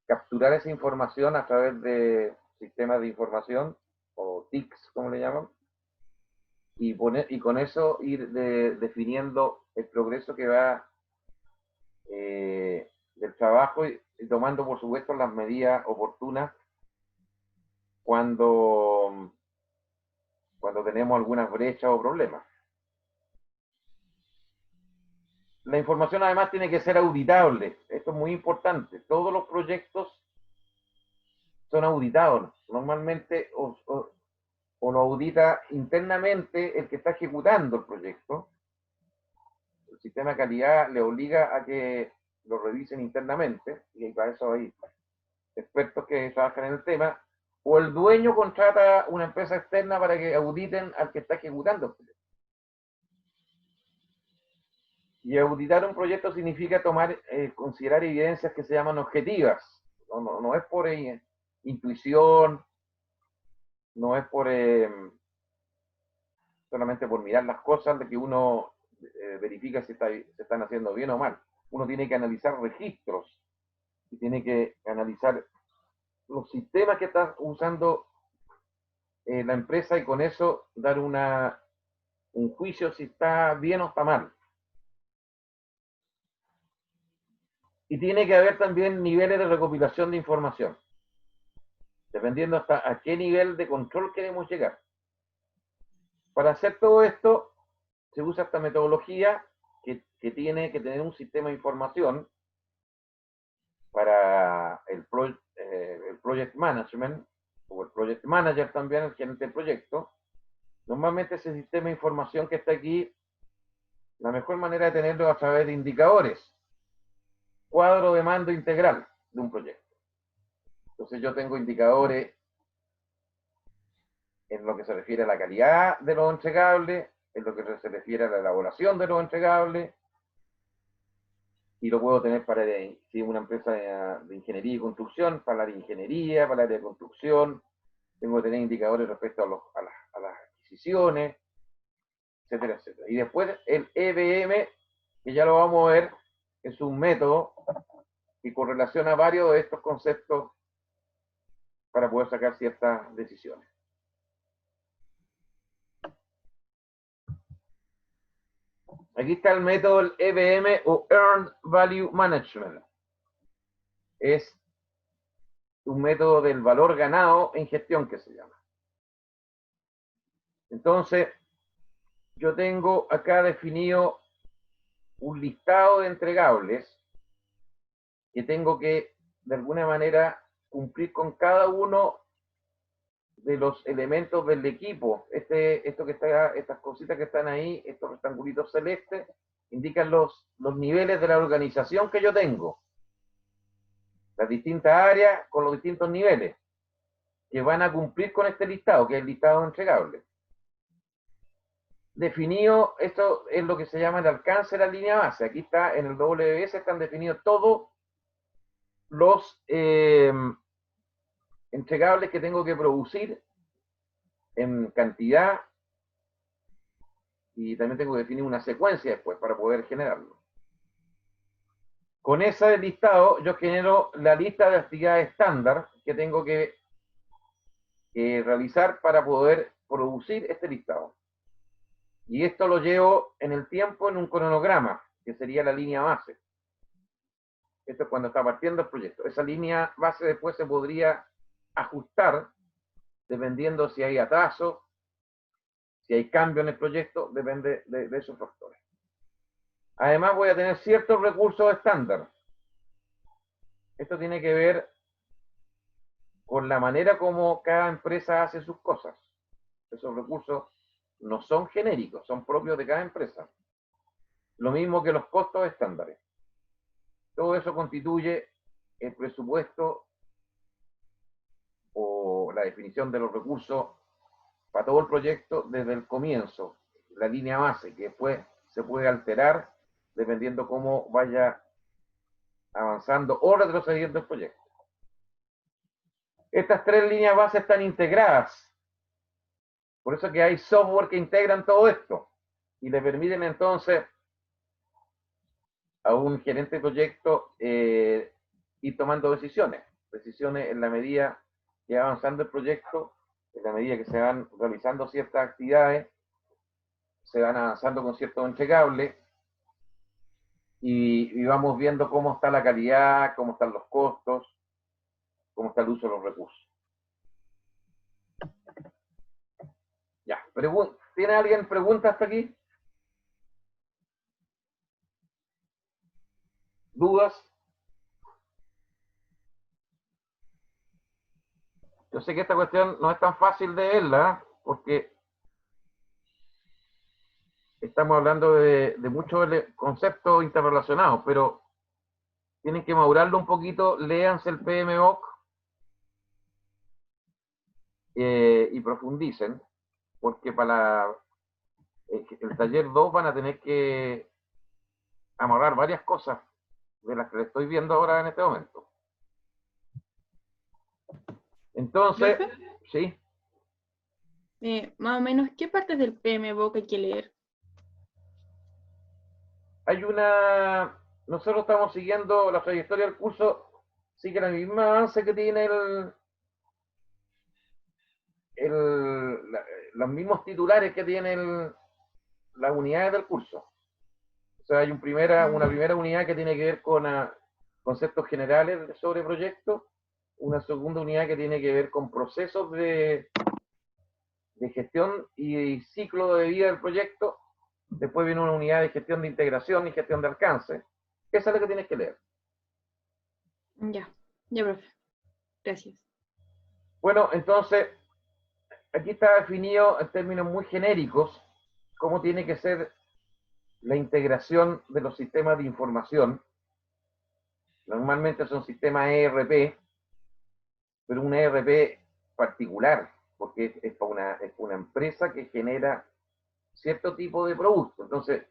capturar esa información a través de sistemas de información, o TICs, como le llaman, y con eso ir definiendo el progreso que va del trabajo y tomando, por supuesto, las medidas oportunas cuando tenemos algunas brechas o problemas. La información además tiene que ser auditable. Esto es muy importante. Todos los proyectos son auditados. Normalmente o lo audita internamente el que está ejecutando el proyecto. El sistema de calidad le obliga a que lo revisen internamente, y para eso hay expertos que trabajan en el tema, o el dueño contrata una empresa externa para que auditen al que está ejecutando el proyecto. Y auditar un proyecto significa considerar evidencias que se llaman objetivas. No es por intuición, no es por solamente por mirar las cosas de que uno verifica si se están haciendo bien o mal. Uno tiene que analizar registros y tiene que analizar los sistemas que está usando la empresa, y con eso dar un juicio si está bien o está mal. Y tiene que haber también niveles de recopilación de información, dependiendo hasta a qué nivel de control queremos llegar. Para hacer todo esto, se usa esta metodología que tiene que tener un sistema de información para el project management, o el project manager también, el gerente del proyecto. Normalmente ese sistema de información que está aquí, la mejor manera de tenerlo es a través de indicadores. Cuadro de mando integral de un proyecto. Entonces yo tengo indicadores en lo que se refiere a la calidad de los entregables, en lo que se refiere a la elaboración de los entregables, y lo puedo tener para si es una empresa de ingeniería y construcción, para la ingeniería, para el área de construcción. Tengo que tener indicadores respecto a las adquisiciones, etcétera, etcétera. Y después el EBM, que ya lo vamos a ver, es un método que correlaciona varios de estos conceptos para poder sacar ciertas decisiones. Aquí está el método del EBM, o Earned Value Management. Es un método del valor ganado en gestión, que se llama. Entonces, yo tengo acá definido un listado de entregables que tengo que, de alguna manera, cumplir con cada uno de los elementos del equipo. Estas cositas que están ahí, estos rectangulitos celestes, indican los niveles de la organización que yo tengo. Las distintas áreas con los distintos niveles que van a cumplir con este listado, que es el listado entregable. Definido, esto es lo que se llama el alcance de la línea base. Aquí está, en el WBS están definidos todos los entregables que tengo que producir en cantidad, y también tengo que definir una secuencia después para poder generarlo. Con ese listado yo genero la lista de actividades estándar que tengo que realizar para poder producir este listado. Y esto lo llevo en el tiempo en un cronograma, que sería la línea base. Esto es cuando está partiendo el proyecto. Esa línea base después se podría ajustar dependiendo si hay atraso, si hay cambio en el proyecto, depende de esos factores. Además voy a tener ciertos recursos estándar. Esto tiene que ver con la manera como cada empresa hace sus cosas. Esos recursos no son genéricos, son propios de cada empresa. Lo mismo que los costos estándares. Todo eso constituye el presupuesto o la definición de los recursos para todo el proyecto desde el comienzo, la línea base, que después se puede alterar dependiendo cómo vaya avanzando o retrocediendo el proyecto. Estas tres líneas base están integradas. Por eso que hay software que integran todo esto. y le permiten entonces a un gerente de proyecto ir tomando decisiones en la medida que va avanzando el proyecto, en la medida que se van realizando ciertas actividades, se van avanzando con ciertos entregables, y vamos viendo cómo está la calidad, cómo están los costos, cómo está el uso de los recursos. Ya, ¿tiene alguien preguntas hasta aquí? ¿Dudas? Yo sé que esta cuestión no es tan fácil de verla, porque estamos hablando de muchos conceptos interrelacionados, pero tienen que madurarlo un poquito, léanse el PMBOK y profundicen, porque para el taller 2 van a tener que amarrar varias cosas de las que le estoy viendo ahora en este momento. Entonces, sí. Más o menos, ¿qué partes del PMBOK hay que leer? Hay nosotros estamos siguiendo la trayectoria del curso, sigue la misma avance que tiene los mismos titulares que tienen las unidades del curso. O sea, hay una primera unidad que tiene que ver con conceptos generales sobre proyectos, una segunda unidad que tiene que ver con procesos de gestión y ciclo de vida del proyecto. Después viene una unidad de gestión de integración y gestión de alcance. Esa es la que tienes que leer. Ya, profe. Gracias. Bueno, entonces, aquí está definido en términos muy genéricos cómo tiene que ser la integración de los sistemas de información. Normalmente son sistemas ERP, pero un ERP particular, porque es una empresa que genera cierto tipo de producto. Entonces,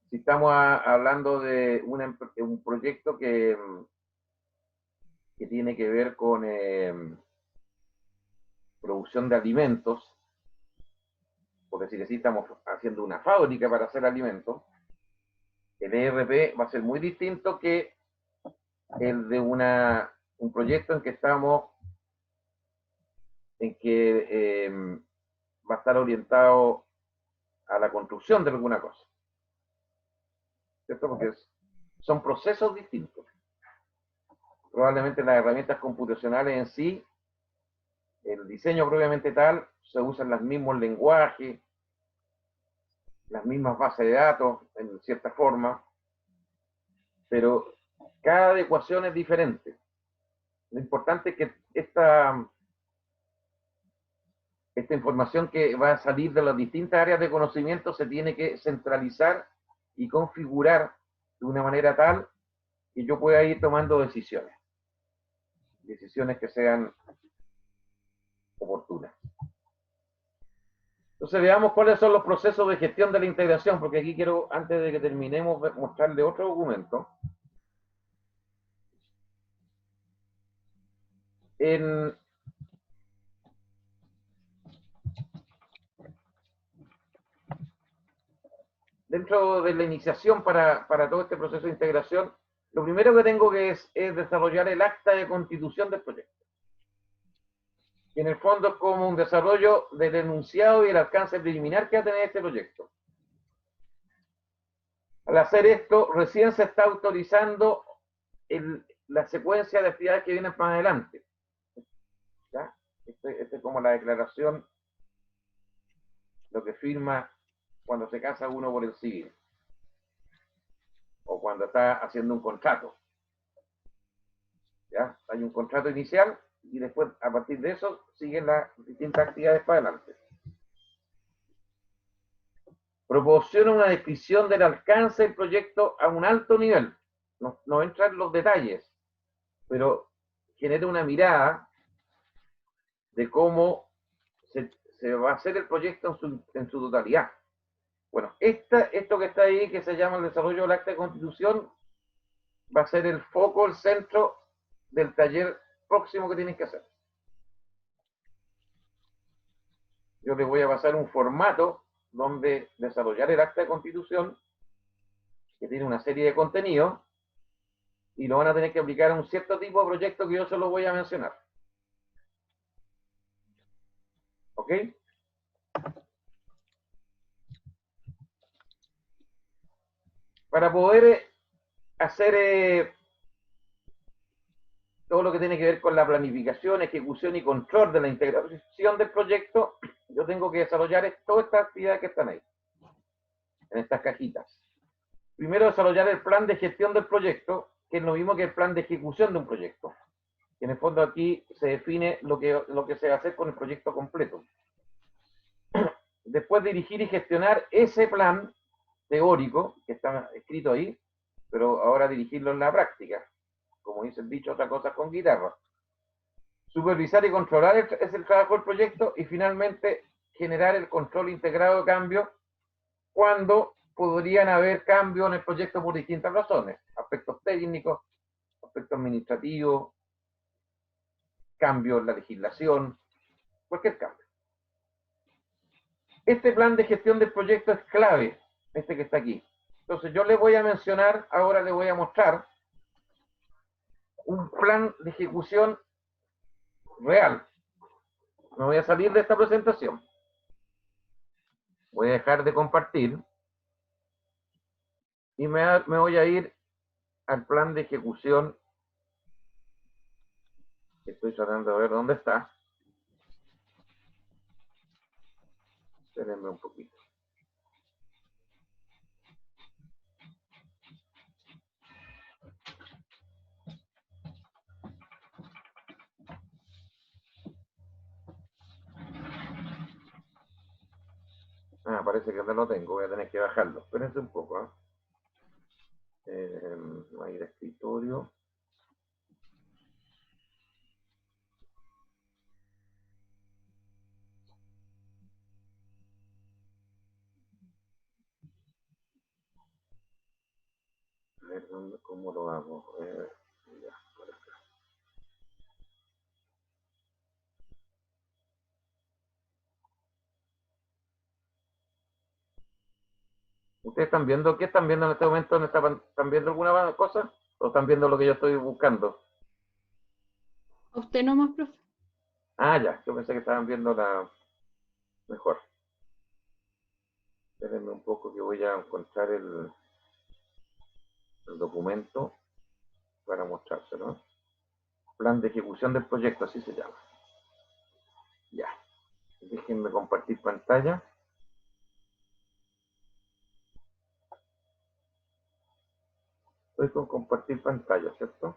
si estamos hablando de un proyecto que tiene que ver con producción de alimentos, por decir así, estamos haciendo una fábrica para hacer alimentos, el ERP va a ser muy distinto que el de un proyecto en que va a estar orientado a la construcción de alguna cosa. ¿Cierto? Porque son procesos distintos. Probablemente las herramientas computacionales en sí, el diseño propiamente tal, se usan los mismos lenguajes, las mismas bases de datos, en cierta forma, pero cada adecuación es diferente. Lo importante es que esta información que va a salir de las distintas áreas de conocimiento se tiene que centralizar y configurar de una manera tal que yo pueda ir tomando decisiones que sean oportunas. Entonces veamos cuáles son los procesos de gestión de la integración, porque aquí quiero, antes de que terminemos, mostrarle otro documento. Dentro de la iniciación para todo este proceso de integración, lo primero que tengo que es desarrollar el acta de constitución del proyecto. Y en el fondo es como un desarrollo del enunciado y el alcance preliminar que va a tener este proyecto. Al hacer esto, recién se está autorizando la secuencia de actividades que vienen más adelante. ¿Ya? Este es como la declaración, lo que firma cuando se casa uno por el civil. O cuando está haciendo un contrato. ¿Ya? Hay un contrato inicial y después, a partir de eso, siguen las distintas actividades para adelante. Proporciona una descripción del alcance del proyecto a un alto nivel. No entra en los detalles, pero genera una mirada de cómo se va a hacer el proyecto en su totalidad. Bueno, esto que está ahí, que se llama el desarrollo del acta de constitución, va a ser el foco, el centro del taller próximo que tienes que hacer. Yo les voy a pasar un formato donde desarrollar el acta de constitución, que tiene una serie de contenidos, y lo van a tener que aplicar a un cierto tipo de proyecto que yo se lo voy a mencionar. ¿Ok? Para poder hacer todo lo que tiene que ver con la planificación, ejecución y control de la integración del proyecto, yo tengo que desarrollar todas estas actividades que están ahí, en estas cajitas. Primero, desarrollar el plan de gestión del proyecto, que es lo mismo que el plan de ejecución de un proyecto. Y en el fondo aquí se define lo que se va a hacer con el proyecto completo. Después, dirigir y gestionar ese plan teórico que está escrito ahí, pero ahora dirigirlo en la práctica. Como dice el dicho, otra cosa con guitarra. Supervisar y controlar es el trabajo del proyecto, y finalmente generar el control integrado de cambio cuando podrían haber cambios en el proyecto por distintas razones, aspectos técnicos, aspectos administrativos, cambios en la legislación, cualquier cambio. Este plan de gestión del proyecto es clave, este que está aquí. Entonces yo les voy a mencionar, ahora les voy a mostrar un plan de ejecución real. Me voy a salir de esta presentación. Voy a dejar de compartir y me voy a ir al plan de ejecución. Estoy tratando de ver dónde está. Espérenme un poquito. Ah, parece que no lo tengo, voy a tener que bajarlo. Espérense un poco. Voy a ir a escritorio. A ver, ¿cómo lo hago? Ya, por acá. ¿Ustedes están viendo? ¿Qué están viendo en este momento? ¿Están viendo alguna cosa? ¿O están viendo lo que yo estoy buscando? ¿A usted nomás, profe? Ah, ya. Yo pensé que estaban viendo la mejor. Espérenme un poco que voy a encontrar el documento para mostrárselo. Plan de ejecución del proyecto, así se llama. Ya. Déjenme compartir pantalla. Estoy con compartir pantalla, ¿cierto?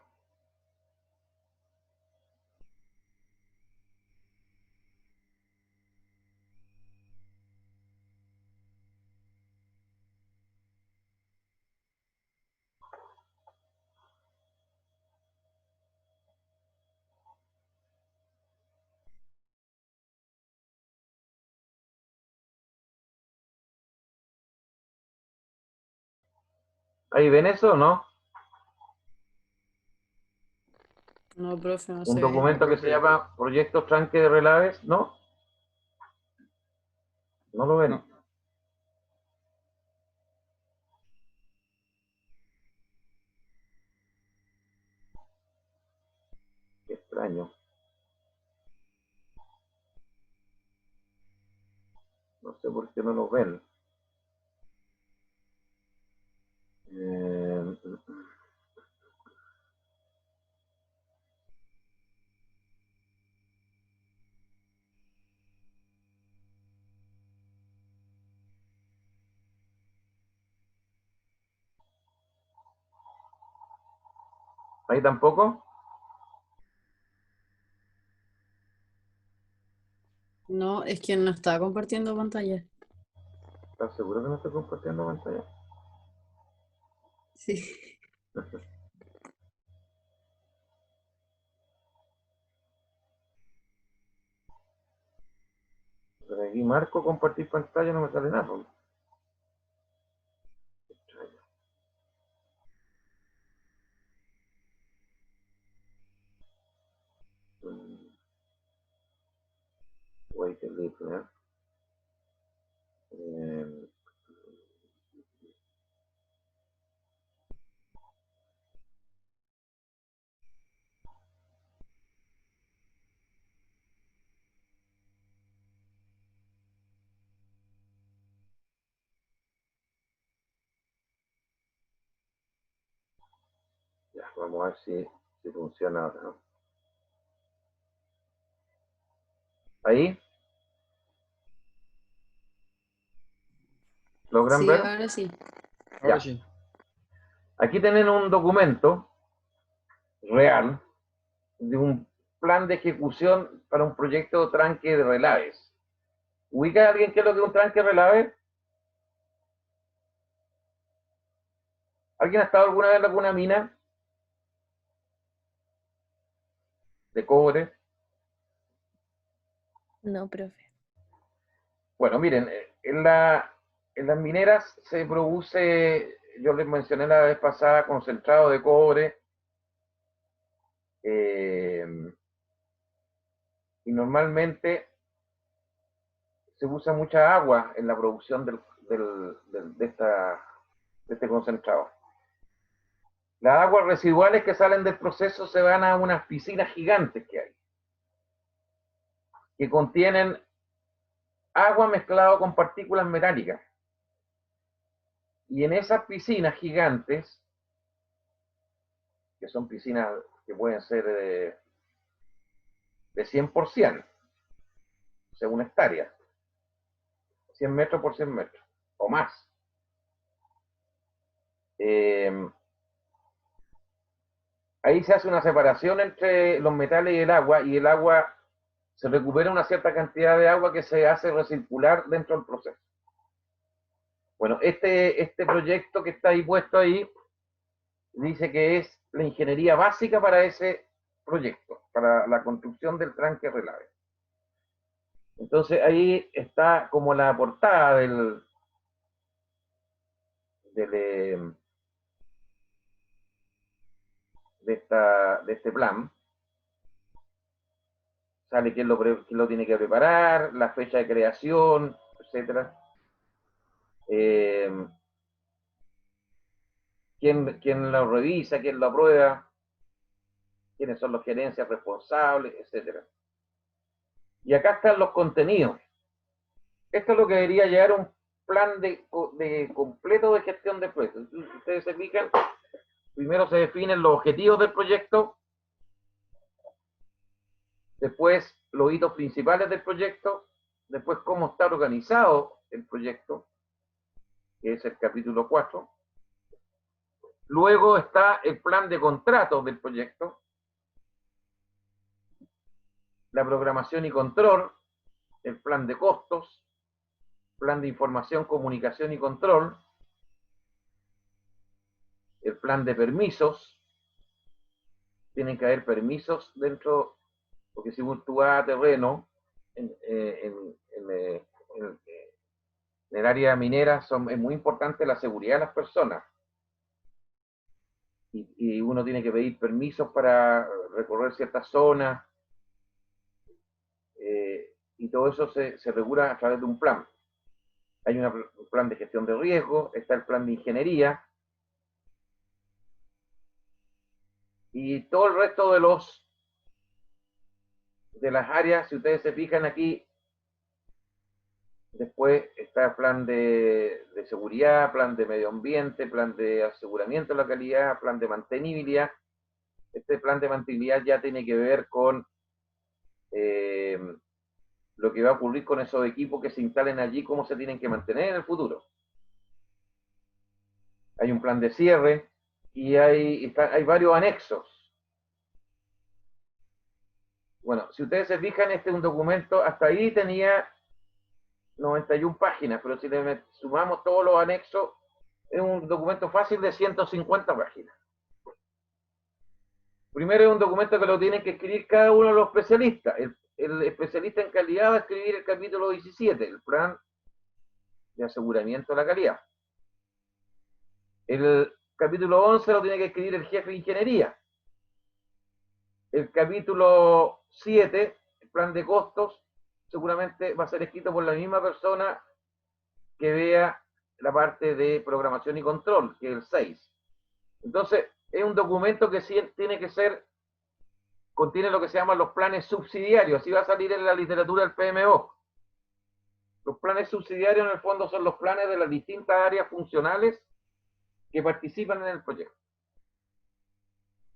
¿Ahí ven eso o no? No, profe, no Un se ve. documento que se llama Proyecto Tranque de Relaves, ¿no? ¿No lo ven? No. Qué extraño. No sé por qué no lo ven. Eh, ¿Ahí tampoco? No, es que no está compartiendo pantalla. ¿Estás seguro que no estoy compartiendo pantalla? Sí. Pero aquí marco compartir pantalla, no me sale nada. Extraño. Wait a little, Vamos a ver si funciona ahora, ¿no? Ahí. ¿Logran Sí, ver? ahora sí. Ahora Ya. sí. Aquí tienen un documento real de un plan de ejecución para un proyecto de tranque de relaves. ¿Ubica alguien qué es lo que es un tranque de relave? ¿Alguien ha estado alguna vez en alguna mina de cobre? No, profe. Bueno, miren, en las mineras se produce, yo les mencioné la vez pasada, concentrado de cobre, y normalmente se usa mucha agua en la producción de este concentrado. Las aguas residuales que salen del proceso se van a unas piscinas gigantes que hay, que contienen agua mezclado con partículas metálicas. Y en esas piscinas gigantes, que son piscinas que pueden ser de 100 por 100, según hectáreas, 100 metros por 100 metros, o más. Ahí se hace una separación entre los metales y el agua se recupera una cierta cantidad de agua que se hace recircular dentro del proceso. Bueno, este proyecto que está ahí puesto ahí dice que es la ingeniería básica para ese proyecto, para la construcción del tranque relave. Entonces ahí está como la portada de este plan. Sale quién lo tiene que preparar, la fecha de creación, etcétera. Quién lo revisa, quién lo aprueba, quiénes son los gerencias responsables, etcétera. Y acá están los contenidos. Esto es lo que debería llevar un plan de completo de gestión de proyectos. Ustedes se fijan, primero se definen los objetivos del proyecto, después los hitos principales del proyecto, después cómo está organizado el proyecto, que es el capítulo 4. Luego está el plan de contrato del proyecto, la programación y control, el plan de costos, plan de información, comunicación y control, el plan de permisos. Tienen que haber permisos dentro, porque si tú vas a terreno en el área minera, es muy importante la seguridad de las personas. Y uno tiene que pedir permisos para recorrer ciertas zonas, y todo eso se regula a través de un plan. Hay un plan de gestión de riesgo, está el plan de ingeniería, y todo el resto de las áreas, si ustedes se fijan aquí, después está el plan de seguridad, plan de medio ambiente, plan de aseguramiento de la calidad, plan de mantenibilidad. Este plan de mantenibilidad ya tiene que ver con lo que va a ocurrir con esos equipos que se instalen allí, cómo se tienen que mantener en el futuro. Hay un plan de cierre y hay varios anexos. Bueno, si ustedes se fijan, este es un documento, hasta ahí tenía 91 páginas, pero si le sumamos todos los anexos, es un documento fácil de 150 páginas. Primero es un documento que lo tienen que escribir cada uno de los especialistas. El especialista en calidad va a escribir el capítulo 17, el plan de aseguramiento de la calidad. El capítulo 11 lo tiene que escribir el jefe de ingeniería. El capítulo 7, el plan de costos, seguramente va a ser escrito por la misma persona que vea la parte de programación y control, que es el 6. Entonces, es un documento que sí tiene que ser, contiene lo que se llaman los planes subsidiarios, así va a salir en la literatura del PMO. Los planes subsidiarios en el fondo son los planes de las distintas áreas funcionales que participan en el proyecto.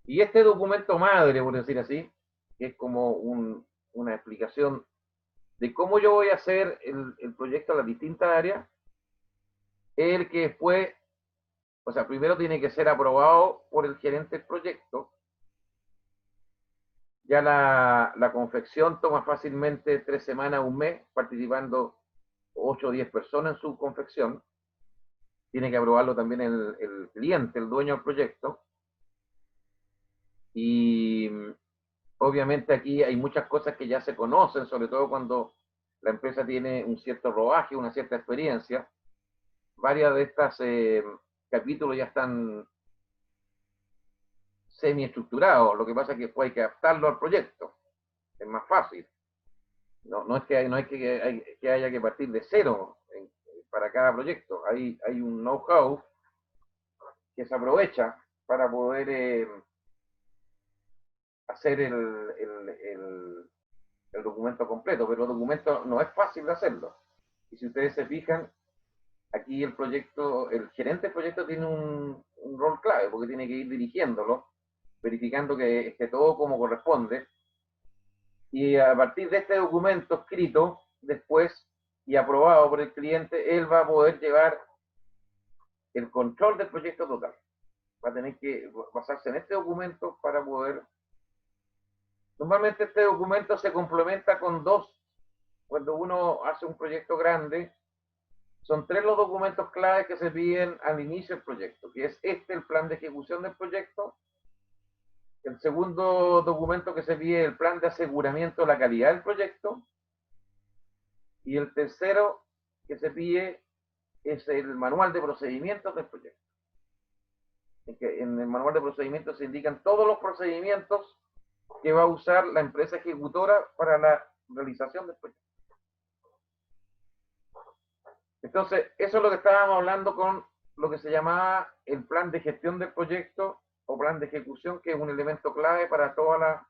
Y este documento madre, por decir así, que es como una explicación de cómo yo voy a hacer el proyecto a las distintas áreas, es el que después, o sea, primero tiene que ser aprobado por el gerente del proyecto. Ya la confección toma fácilmente 3 semanas, un mes, participando 8 o 10 personas en su confección. Tiene que aprobarlo también el cliente, el dueño del proyecto. Y obviamente aquí hay muchas cosas que ya se conocen, sobre todo cuando la empresa tiene un cierto rodaje, una cierta experiencia. Varias de estas capítulos ya están semi-estructurados. Lo que pasa es que después hay que adaptarlo al proyecto. Es más fácil. No es que haya que partir de cero para cada proyecto. Hay un know-how que se aprovecha para poder hacer el documento completo, pero el documento no es fácil de hacerlo. Y si ustedes se fijan, aquí el gerente del proyecto tiene un rol clave, porque tiene que ir dirigiéndolo, verificando que esté todo como corresponde, y a partir de este documento escrito, después, y aprobado por el cliente, él va a poder llevar el control del proyecto total. Va a tener que basarse en este documento para poder... Normalmente este documento se complementa con 2. Cuando uno hace un proyecto grande, son 3 los documentos claves que se piden al inicio del proyecto, que es el plan de ejecución del proyecto. El segundo documento que se pide es el plan de aseguramiento de la calidad del proyecto. Y el tercero que se pide es el manual de procedimientos del proyecto. En el manual de procedimientos se indican todos los procedimientos que va a usar la empresa ejecutora para la realización del proyecto. Entonces, eso es lo que estábamos hablando con lo que se llamaba el plan de gestión del proyecto o plan de ejecución, que es un elemento clave para toda la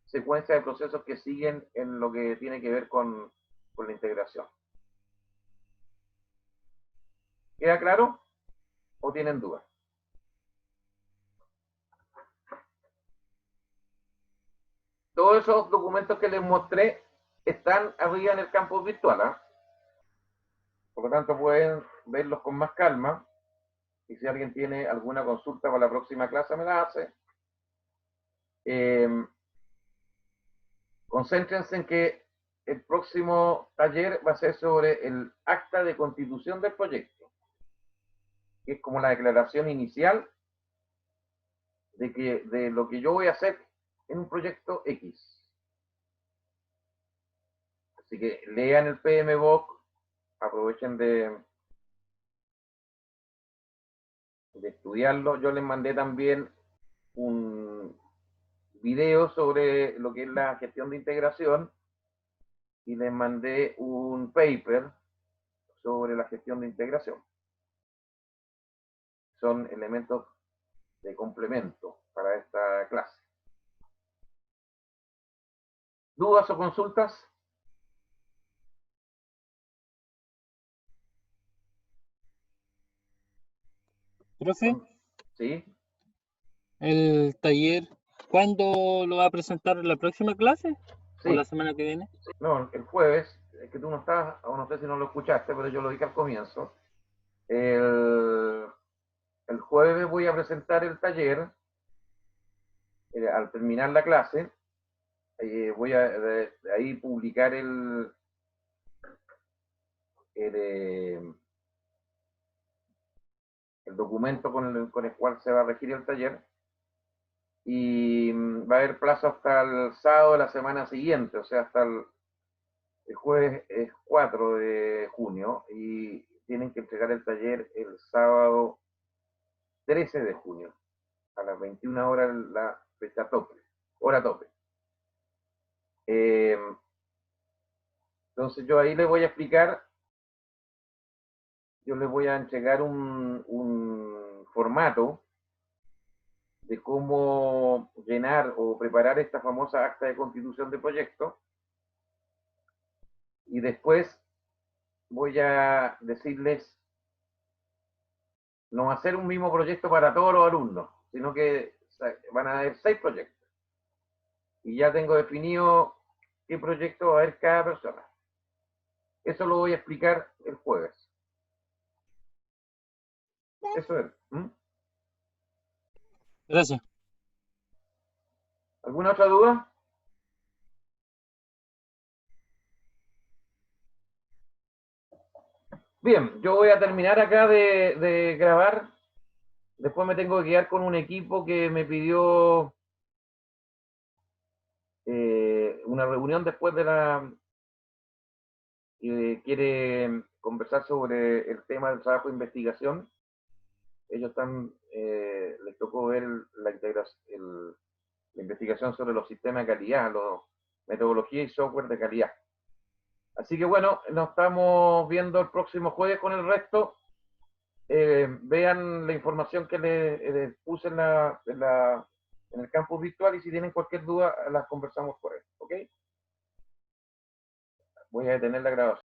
secuencia de procesos que siguen en lo que tiene que ver con la integración. ¿Queda claro? ¿O tienen dudas? Todos esos documentos que les mostré están arriba en el campus virtual, ¿eh? Por lo tanto, pueden verlos con más calma. Y si alguien tiene alguna consulta para la próxima clase, me la hace. Concéntrense en que el próximo taller va a ser sobre el acta de constitución del proyecto, que es como la declaración inicial de lo que yo voy a hacer en un proyecto X. Así que lean el PMBOK, aprovechen de estudiarlo. Yo les mandé también un video sobre lo que es la gestión de integración y les mandé un paper sobre la gestión de integración. Son elementos de complemento para esta clase. ¿Dudas o consultas? Profe, ¿Sí? el taller, ¿cuándo lo va a presentar en la próxima clase? ¿O Sí. la semana que viene? No, el jueves, es que tú no estás, o no sé si no lo escuchaste, pero yo lo dije al comienzo. El jueves voy a presentar el taller. Al terminar la clase, voy a de ahí publicar el documento con el cual se va a regir el taller. Y va a haber plazo hasta el sábado de la semana siguiente, o sea, hasta el jueves es 4 de junio, y tienen que entregar el taller el sábado 13 de junio, a las 21 horas, la fecha tope, hora tope. Entonces yo ahí les voy a explicar, yo les voy a entregar un formato de cómo llenar o preparar esta famosa acta de constitución de proyecto, y después voy a decirles no hacer un mismo proyecto para todos los alumnos, sino que van a haber 6 proyectos. Y ya tengo definido qué proyecto va a haber cada persona. Eso lo voy a explicar el jueves. Eso es. Gracias. ¿Alguna otra duda? Bien, yo voy a terminar acá de grabar. Después me tengo que quedar con un equipo que me pidió una reunión después de la... quiere conversar sobre el tema del trabajo de investigación. Ellos están, les tocó ver la investigación sobre los sistemas de calidad, metodología y software de calidad. Así que bueno, nos estamos viendo el próximo jueves con el resto. Vean la información que les puse en el campus virtual y si tienen cualquier duda las conversamos por ahí, ¿ok? Voy a detener la grabación.